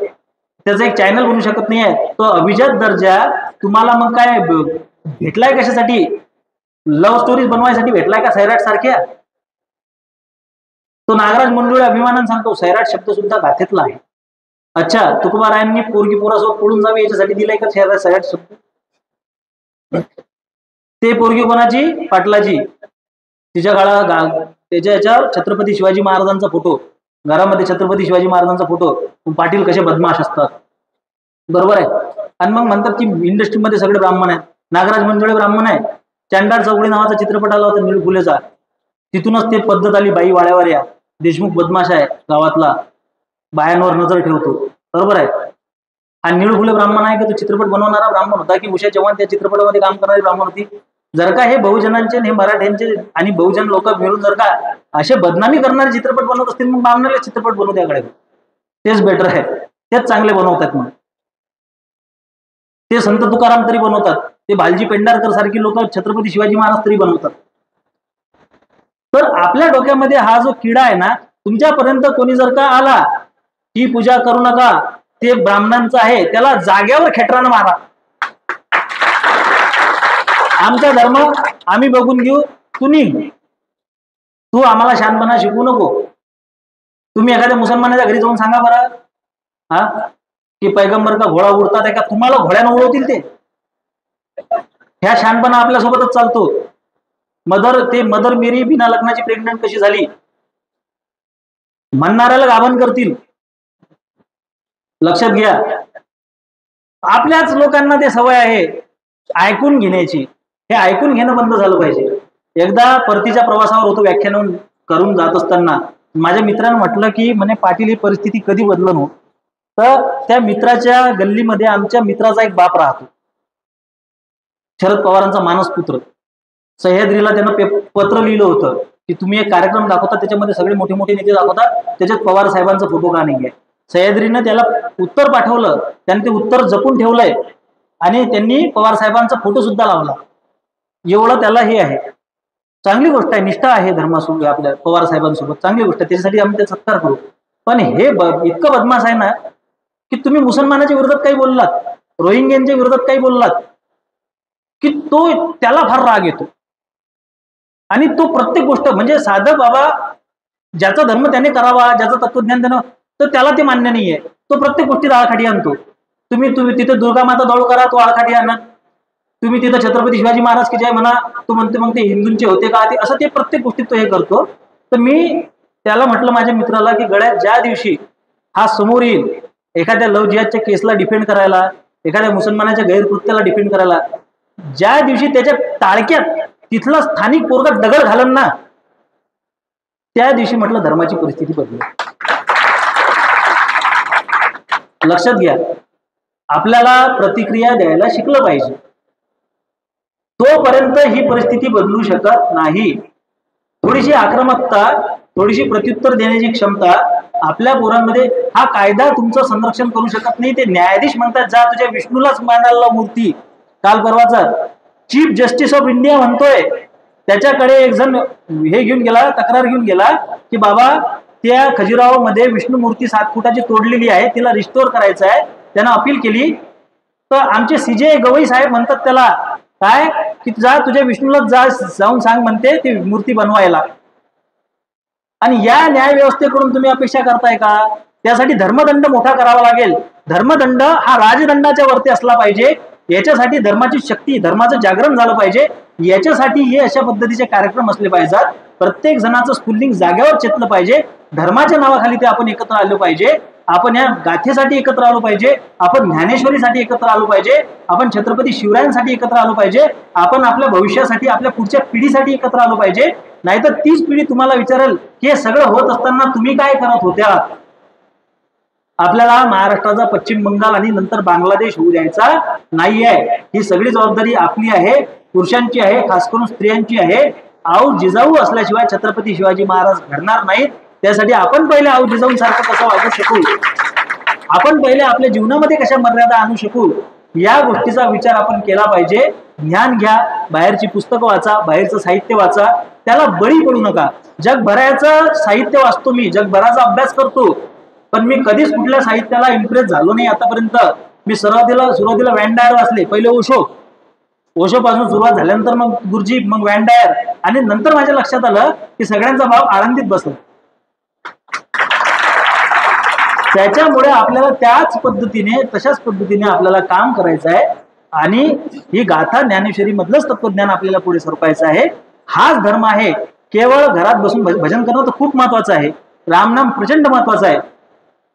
त्याचा एक चॅनल बनवू शकत नाहीये, तो अभिजात दर्जा तुम्हाला मग काय भेटलाय कशासाठी? लव्ह स्टोरीज बनवायसाठी भेटलाय का सैराट सारख्या? तो नागराज मंडोळे अभिमानाने सांगतो सैराट शब्द सुद्धा गाथेतला आहे. अच्छा, तुकोबारायांनी पोरगी पोरासोबत पळून जावी याच्यासाठी दिलाय का सैराट शब्द? ते पोरगी कोणाची? पाटलाची. तिच्या त्याच्या याच्यावर छत्रपती शिवाजी महाराजांचा फोटो, घरामध्ये छत्रपती शिवाजी महाराजांचा फोटो. पाटील कसे बदमाश असतात, बरोबर आहे. आणि मग म्हणतात की इंडस्ट्रीमध्ये सगळे ब्राह्मण आहेत. नागराज मंडोळे ब्राह्मण आहे. चांडाळ चौकडी नावाचा चित्रपट आला होता निळू फुलेचा, तिथूनच ते पद्धत आली. बाई वाड्यावर या, देशमुख बदमाश आहे, गावातला बायांवर नजर ठेवतो, बरोबर आहे. हा निळू फुले ब्राह्मण आहे की तो चित्रपट बनवणारा ब्राह्मण होता की उषा चव्हाण त्या चित्रपटामध्ये काम करणारी ब्राह्मण होती? जर का हे बहुजनांचे, हे मराठ्यांचे आणि बहुजन लोक मिळून जर का असे बदनामी करणारे चित्रपट बनवत असतील, मग ब्राह्मणाला चित्रपट बनवू त्याकडे, तेच बेटर आहे, तेच चांगले बनवतात. मग ते संत तुकाराम तरी बनवतात, ते भालजी पेंढारकर सारखी लोक छत्रपती शिवाजी महाराज तरी बनवतात. तर आपल्या डोक्यामध्ये हा जो किडा आहे ना, तुमच्यापर्यंत कोणी जर का आला ही पूजा करू नका, ते ब्राह्मणांचं आहे, त्याला जाग्यावर खेटरानं मारा. आमचा धर्म आम्ही बघून घेऊ, तू आम्हाला शानपणा शिकवू नको. तुम्ही एखाद्या मुसलमानाच्या घरी जाऊन सांगा बरं, हा की पैगंबर का घोडा उडतात आहे का? तुम्हाला घोड्यानं उडवतील ते. ह्या शानपणा आपल्यासोबतच चालतो. मदर मेरी बिना लग्नाची प्रेग्नंट कशी झाली? म्हणणाऱ्याला गाभण करतील. लक्षात घ्या, आपल्याच लोकांना ते सवय आहे ऐकून घेण्याची. हे ऐकून घेणं बंद झालं पाहिजे. एकदा परतीच्या प्रवासावर होतो, व्याख्यान करून जात असताना माझ्या मित्रानं म्हटलं की म्हणे पाटील ही परिस्थिती कधी बदलन हो. तर त्या मित्राच्या गल्लीमध्ये आमच्या मित्राचा एक बाप राहतो, शरद पवारांचा मानसपुत्र. सह्याद्रीला त्यानं पत्र लिहिलं होतं की तुम्ही एक कार्यक्रम दाखवता, त्याच्यामध्ये सगळे मोठे मोठे नेते दाखवतात, त्याच्यात पवार साहेबांचा फोटो का नाही आहे. सह्याद्रीनं त्याला उत्तर पाठवलं, त्याने ते उत्तर जपून ठेवलंय आणि त्यांनी पवार साहेबांचा फोटो सुद्धा लावला. एवढं त्याला हे आहे. चांगली गोष्ट आहे, निष्ठा आहे धर्मासोबत आपल्या पवार साहेबांसोबत, चांगली गोष्ट आहे, त्याच्यासाठी आम्ही त्याचा सत्कार करू. पण हे इतकं बदमाश आहे ना की तुम्ही मुसलमानाच्या विरोधात काही बोललात, रोहिंग्यांच्या विरोधात काही बोललात की त्याला फार राग येतो. आणि तो प्रत्येक गोष्ट म्हणजे साधं बाबा ज्याचा धर्म त्याने करावा, ज्याचं तत्वज्ञान त्यानं, तर त्याला ते मान्य नाहीये, तो प्रत्येक गोष्टीत आळखाटी आणतो. तुम्ही तिथे दुर्गा माता दळू करा, तो आळखाटी आणा. तुम्ही तिथं छत्रपती शिवाजी महाराज की जय म्हणा, तो म्हणते मग ते हिंदूंचे होते का, ते असं ते प्रत्येक गोष्टीत तो हे करतो. तर मी त्याला म्हटलं माझ्या मित्राला की गड्या, ज्या दिवशी हा समोर येईल एखाद्या लव जिहादच्या केसला डिफेंड करायला, एखाद्या मुसलमानाच्या गैरकृत्याला डिफेंड करायला, ज्या दिवशी त्याच्या टाळक्यात तिथला स्थानिक पोरगा दगड घालन ना, त्या दिवशी म्हटलं धर्माची परिस्थिती बदलेल. लक्षात घ्या, आपल्याला प्रतिक्रिया द्यायला शिकलं पाहिजे. तोपर्यंत ही परिस्थिती बदलू शकत नाही. थोडीशी आक्रमकता, थोडीशी प्रत्युत्तर देण्याची क्षमता आपल्या पोरांमध्ये, हा कायदा तुमचं संरक्षण करू शकत नाही. ते न्यायाधीश म्हणतात जा तुझ्या विष्णूलाच मांडायला मूर्ती. काल परवाचा चीफ जस्टिस ऑफ इंडिया म्हणतोय, त्याच्याकडे एक जण हे घेऊन गेला, तक्रार घेऊन गेला की बाबा त्या खजुराहो मध्ये विष्णू मूर्ती 7 फुटाची तोडलेली आहे, तिला रिस्टोर करायचं आहे. त्यानं अपील केली. तर आमचे सीजे गवई साहेब म्हणतात त्याला काय की जा तुझ्या विष्णूला जाऊन सांग म्हणते ती मूर्ती बनवायला. आणि या न्याय व्यवस्थेकडून तुम्ही अपेक्षा करताय का? त्यासाठी धर्मदंड मोठा करावा लागेल. धर्मदंड हा राजदंडाच्या वरती असला पाहिजे. याच्यासाठी धर्माची शक्ती, धर्माचं जागरण झालं पाहिजे. याच्यासाठी हे अशा पद्धतीचे कार्यक्रम असले पाहिजेत. प्रत्येक जणाचं स्फुल्लिंग जागेवर चेतलं पाहिजे. धर्माच्या नावाखाली ते आपण एकत्र आलो पाहिजे. आपण या गाथेसाठी एकत्र आलो पाहिजे. आपण ज्ञानेश्वरीसाठी एकत्र आलो पाहिजे. आपण छत्रपती शिवरायांसाठी एकत्र आलो पाहिजे. आपण आपल्या भविष्यासाठी, आपल्या पुढच्या पिढीसाठी एकत्र आलो पाहिजे. नाहीतर तीच पिढी तुम्हाला विचारेल की हे सगळं होत असताना तुम्ही काय करत होत्या. आपल्याला महाराष्ट्राचा पश्चिम बंगाल आणि नंतर बांगलादेश होऊ द्यायचा नाहीये. ही सगळी जबाबदारी आपली आहे, पुरुषांची आहे, खास करून स्त्रियांची आहे. आऊ जिजाऊ असल्याशिवाय छत्रपती शिवाजी महाराज घडणार नाहीत. त्यासाठी आपण पहिले आऊ जिजाऊंसारखं कसं वागू शकू, आपण पहिले आपल्या जीवनामध्ये कशा मर्यादा आणू शकू, या गोष्टीचा विचार आपण केला पाहिजे. ज्ञान घ्या, बाहेरची पुस्तकं वाचा, बाहेरचं साहित्य वाचा, त्याला बळी पडू नका. जगभराचं साहित्य वाचतो मी, जगभराचा अभ्यास करतो, पण मी कधीच कुठल्या साहित्याला इम्प्रेस झालो नाही आतापर्यंत. मी सुरुवातीला व्हॅन डायर वाचले, पहिले ओशो पासून सुरुवात झाल्यानंतर मग गुरुजी, मग व्हॅन डायर, आणि नंतर माझ्या लक्षात आलं की सगळ्यांचा भाव आळंदीत बसला. त्याच्यामुळे आपल्याला तशाच पद्धतीने आपल्याला काम करायचं आहे. आणि ही गाथा ज्ञानेश्वरी मधलंच तत्वज्ञान आपल्याला पुढे सरकायचं आहे. हाच धर्म आहे. केवळ घरात बसून भजन करणं तर खूप महत्वाचं आहे. रामनाम प्रचंड महत्वाचं आहे.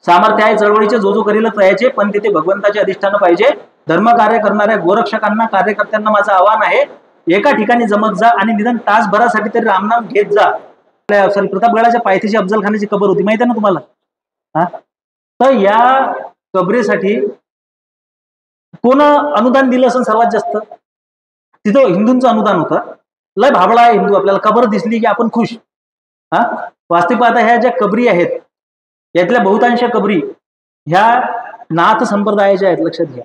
सामर्थ्य आहे चळवळीचे, जो करीलच यायचे, पण तिथे भगवंताचे अधिष्ठान पाहिजे. धर्म कार्य करणाऱ्या गोरक्षकांना, कार्यकर्त्यांना माझं आव्हान आहे, एका ठिकाणी जमत जा आणि निदान तासभरासाठी तरी रामनाम घेत जा. प्रतापगडाच्या पायथ्याशी अफजलखानाची कबर होती, माहिती आहे ना तुम्हाला. तर या कबरेसाठी कोण अनुदान दिलं असेल सर्वात जास्त? तिथं हिंदूंचं अनुदान होतं. लय भाबळा आहे हिंदू. आपल्याला कबर दिसली की आपण खुश. वास्तविक पाहता ह्या ज्या कबरी आहेत, यातल्या बहुतांश कबरी ह्या नाथ संप्रदायाच्या आहेत. लक्षात घ्या.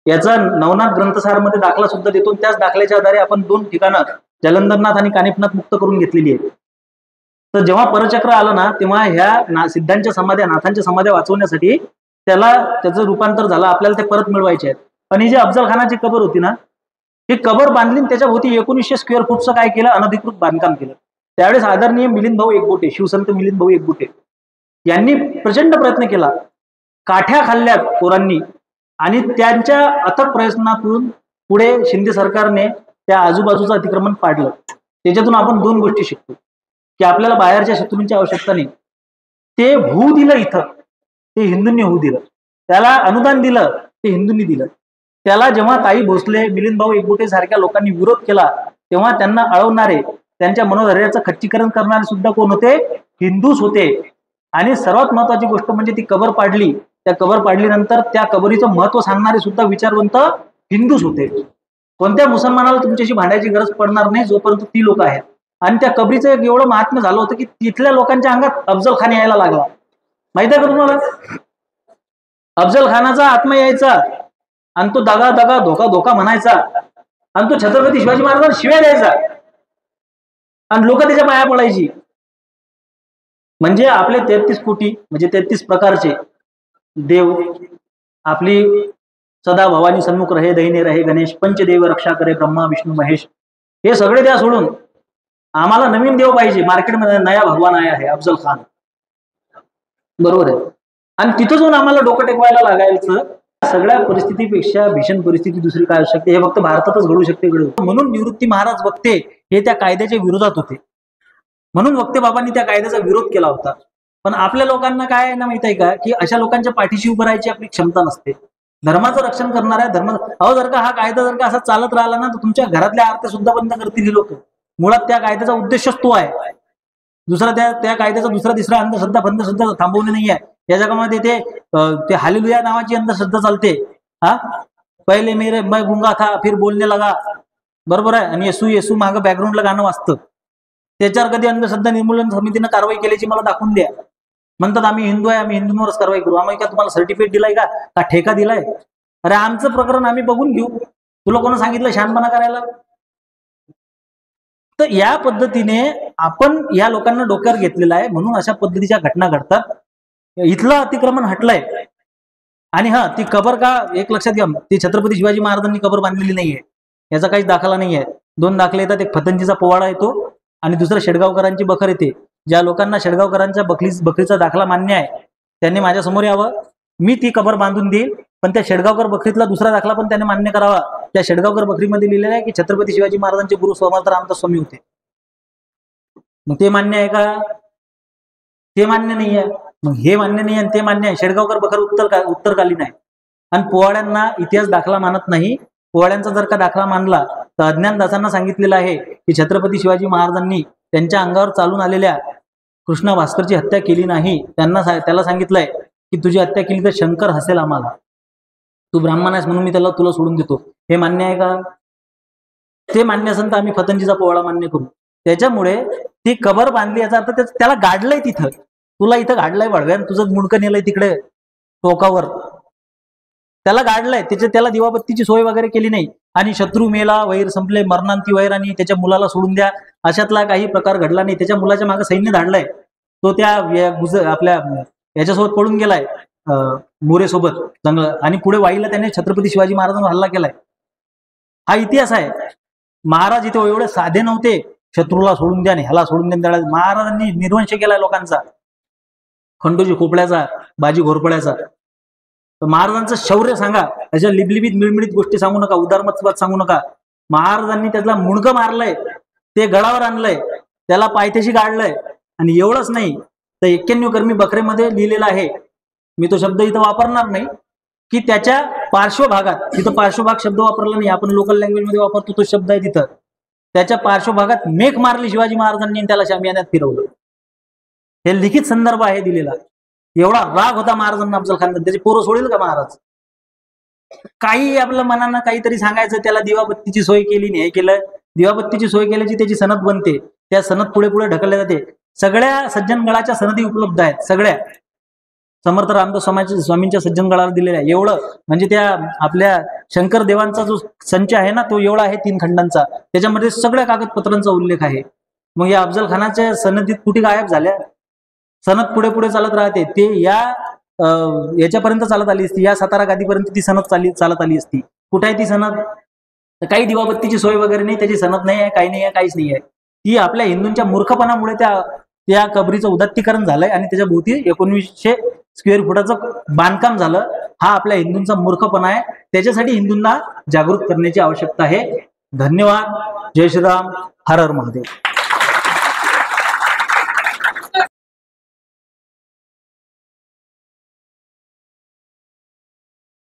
याचा नवनाथ ग्रंथसारमध्ये दाखला सुद्धा देतो. त्याच दाखल्याच्या आधारे आपण 2 ठिकाणं जलंधरनाथ आणि कानिफनाथ मुक्त करून घेतलेली आहेत. तर जेव्हा परचक्र आलं ना, तेव्हा ह्या सिद्धांच्या समाध्या, नाथांच्या समाध्या वाचवण्यासाठी त्याचं रूपांतर झालं. आपल्याला ते परत मिळवायचे आहेत. पण ही जी अफजलखानाची कबर होती ना, ही कबर बांधली, त्याच्या भोवती 1900 स्क्वेअर फूटचं काय केलं, अनधिकृत बांधकाम केलं. त्यावेळेस आदरणीय मिलिंद भाऊ एकबोटे, शिवसंत मिलिंद भाऊ एकबोटे यांनी प्रचंड प्रयत्न केला. काठ्या खाल्ल्यात पोरांनी, आणि त्यांच्या अथक प्रयत्नातून पुढे शिंदे सरकारने त्या आजूबाजूचं अतिक्रमण पाडलं. त्याच्यातून आपण 2 गोष्टी शिकतो की आपल्याला बाहेरच्या शत्रूंची आवश्यकता नाही. ते होऊ दिलं इथं, ते हिंदूंनी होऊ दिलं. त्याला अनुदान दिलं, ते हिंदूंनी दिलं. त्याला जेव्हा ताई भोसले, मिलिंद भाऊ एकबोटे सारख्या लोकांनी विरोध केला, तेव्हा त्यांना अळवणारे, त्यांच्या मनोधैर्याचं खच्चीकरण करणारे सुद्धा कोण होते? हिंदूच होते. आणि सर्वात महत्वाची गोष्ट म्हणजे ती कबर पाडली. त्या कबर पाडलीनंतर त्या कबरीचं महत्व सांगणारे सुद्धा विचारवंत हिंदूच होते. कोणत्या मुसलमानाला तुमच्याशी भांडायची गरज पडणार नाही जोपर्यंत ती लोक आहेत. आणि त्या कबरीचं एक एवढं महात्म्य झालं होतं की तिथल्या लोकांच्या अंगात अफजल खान यायला लागला. माहिती आहे का तुम्हाला? अफजल खानाचा आत्मा यायचा आणि तो दगा दगा धोका धोका म्हणायचा आणि तो छत्रपती शिवाजी महाराजांना शिव्या द्यायचा आणि लोक त्याच्या पाया पडायची. म्हणजे आपले 33 कोटी म्हणजे 33 प्रकारचे देव, आपली सदा भवानी सन्मुख रहे दैने रहे गणेश, पंचदेव रक्षा करे ब्रह्मा विष्णू महेश, हे सगळे द्या सोडून आम्हाला नवीन देव पाहिजे. मार्केटमध्ये नया भगवान आया है अफजल खान, बरोबर आहे. आणि तिथं जाऊन आम्हाला डोकं टेकवायला लागायचं. सगळ्या परिस्थितीपेक्षा भीषण परिस्थिती दुसरी काय असू शकते? हे फक्त भारतातच घडू शकते. म्हणून निवृत्ती महाराज वक्ते हे त्या कायद्याच्या विरोधात होते. म्हणून वक्ते बाबांनी त्या कायद्याचा विरोध केला होता. पण आपल्या लोकांना काय आहे ना माहित आहे का, की अशा लोकांच्या पाठीशी उभं राहायची आपली क्षमता नसते. धर्माचं रक्षण करणाऱ्या जर का हा कायदा जर का असा चालत राहिला ना, तर तुमच्या घरातल्या आरत्या सुद्धा बंद करतील ही लोक. मुळात त्या कायद्याचा उद्देशच तो आहे. दुसरा त्या कायद्याचा दुसरा तिसरा अंधश्रद्धा अंधश्रद्धा थांबवणे नाही आहे. या जगामध्ये ते हालेलुया नावाची अंधश्रद्धा चालते. हा, पहिले मेरे मैं गुंगा था फिर बोलने लगा, बरोबर आहे. आणि येसू येसू मागं बॅकग्राऊंडला गाणं वाजतं. त्याच्यावर कधी अंधश्रद्धा निर्मूलन समितीनं कारवाई केल्याची मला दाखवून द्या. म्हणतात आम्ही हिंदू आहे, आम्ही हिंदूंवरच कारवाई करू. आम्ही का तुम्हाला सर्टिफिकेट दिलाय का ठेका दिलाय? अरे आमचं प्रकरण आम्ही बघून घेऊ. तुला कोण सांगितलं शहाणपणा करायला? तर या पद्धतीने आपण या लोकांना डोक्यावर घेतलेलं आहे. म्हणून अशा पद्धतीच्या घटना घडतात. इथलं अतिक्रमण हटलंय. आणि हा, ती कबर का एक लक्षात घ्या, ती छत्रपती शिवाजी महाराजांनी कबर बांधलेली नाहीये, याचा काहीच दाखला नाहीये. 2 दाखले येतात. एक फतंजीचा पोवाडा येतो आणि दुसरं शेडगावकरांची बखर येते. ज्या लोकांना शेडगावकरांच्या बकरीचा दाखला मान्य आहे त्यांनी माझ्या समोर यावं. मी ती कबर बांधून देईल. पण त्या शेडगावकर बकरीतला दुसरा दाखला पण त्याने मान्य करावा. त्या शेडगावकर बकरीमध्ये लिहिलेलं आहे की छत्रपती शिवाजी महाराजांचे गुरु समर्थ रामदास स्वामी होते. मग ते मान्य आहे का? ते मान्य नाही आहे. मग हे मान्य नाही आणि ते मान्य आहे. शेडगावकर बखर उत्तरकालीन आहे. आणि पोवाड्यांना इतिहास दाखला मानत नाही. पोवाड्यांचा जर का दाखला मानला तर अज्ञानदासांना सांगितलेलं आहे की छत्रपती शिवाजी महाराजांनी त्यांच्या अंगावर चालून आलेल्या कृष्णा भास्करची हत्या केली नाही. त्याला सांगितलंय की तुझी हत्या केली तर शंकर हसेल आम्हाला. तू ब्राह्मण आहेस म्हणून मी तुला सोडून देतो. हे मान्य आहे का? ते मान्य असेल तर आम्ही फतंजीचा पोवाडा मान्य करू. त्याच्यामुळे ती कबर बांधली याचा अर्थ त्याला गाडलंय तिथं. तुला इथं गाडलंय वाढव्यान, तुझं मुंडकं नेलंय तिकडे टोकावर, त्याला गाडलंय. त्याला दिवाबत्तीची सोय वगैरे केली नाही. आणि शत्रू मेला, वैर संपले, मरणांती वैर, आणि त्याच्या मुलाला सोडून द्या अशातला काही प्रकार घडला नाही. त्याच्या मुलाच्या मागे सैन्य धाडलंय. तो त्या आपल्या याच्यासोबत पळून गेलाय मोरेसोबत जंगल, आणि पुढे वाईला त्याने छत्रपती शिवाजी महाराजांवर हल्ला केलाय. हा इतिहास आहे. महाराज इथे एवढे साधे नव्हते शत्रूला सोडून द्या आणि ह्याला सोडून द्या. महाराजांनी निर्वंश केलाय लोकांचा, खंडोजी खोपड्याचा, बाजी घोरपड्याचा. तर महाराजांचं शौर्य सांगा. अशा लिबलिबीत मिळमिळीत गोष्टी सांगू नका, उदारमतवाद सांगू नका. महाराजांनी त्याला मुंडकं मारलंय, ते गडावर आणलंय, त्याला पायथ्याशी गाडलंय. आणि एवढंच नाही तर 91 कर्मी बकरेमध्ये लिहिलेला आहे, मी तो शब्द इथं वापरणार नाही, की त्याच्या पार्श्वभागात, तिथं पार्श्वभाग शब्द वापरला नाही, आपण लोकल लँग्वेज मध्ये वापरतो तो शब्द आहे तिथं, त्याच्या पार्श्वभागात मेख मारली शिवाजी महाराजांनी, त्याला शामियान्यात फिरवलं. हे लिखित संदर्भ आहे दिलेला. एवढा राग होता महाराजांना अफजल खान. त्याची पोरं सोडेल का महाराज? काही आपल्या मनानं काहीतरी सांगायचं, त्याला दिवाबत्तीची सोय केली नाही, हे केलं. दिवाबत्तीची सोय केल्याची त्याची सनद बनते, त्या सनद पुढे पुढे ढकलल्या जाते. सगळ्या सज्जनगडाच्या सनदी उपलब्ध आहेत, सगळ्या समर्थ रामदास स्वामींच्या सज्जनगडाला दिलेल्या आहे. एवढं म्हणजे त्या आपल्या शंकर देवांचा जो संच आहे ना, तो एवढा आहे 3 खंडांचा. त्याच्यामध्ये सगळ्या कागदपत्रांचा उल्लेख आहे. मग या अफजल खानाच्या सनदीत कुठे गायब झाल्या? सनद पुढे पुढे चालत राहते. ते याच्यापर्यंत चालत आली असती, या सातारा गादीपर्यंत ती सनद चालत आली असती. कुठे आहे ती सनद? काही दिवाबत्तीची सोय वगैरे नाही, त्याची सनद नाही आहे, काही नाही आहे, काहीच नाही आहे. ती आपल्या हिंदूंच्या मूर्खपणामुळे त्या कबरीचं उदात्तीकरण झालंय आणि त्याच्या भोवती 1900 स्क्वेअर फुटाचं बांधकाम झालं. हा आपल्या हिंदूंचा मूर्खपणा आहे. त्याच्यासाठी हिंदूंना जागृत करण्याची आवश्यकता आहे. धन्यवाद. जय श्रीराम. हर हर महादेव.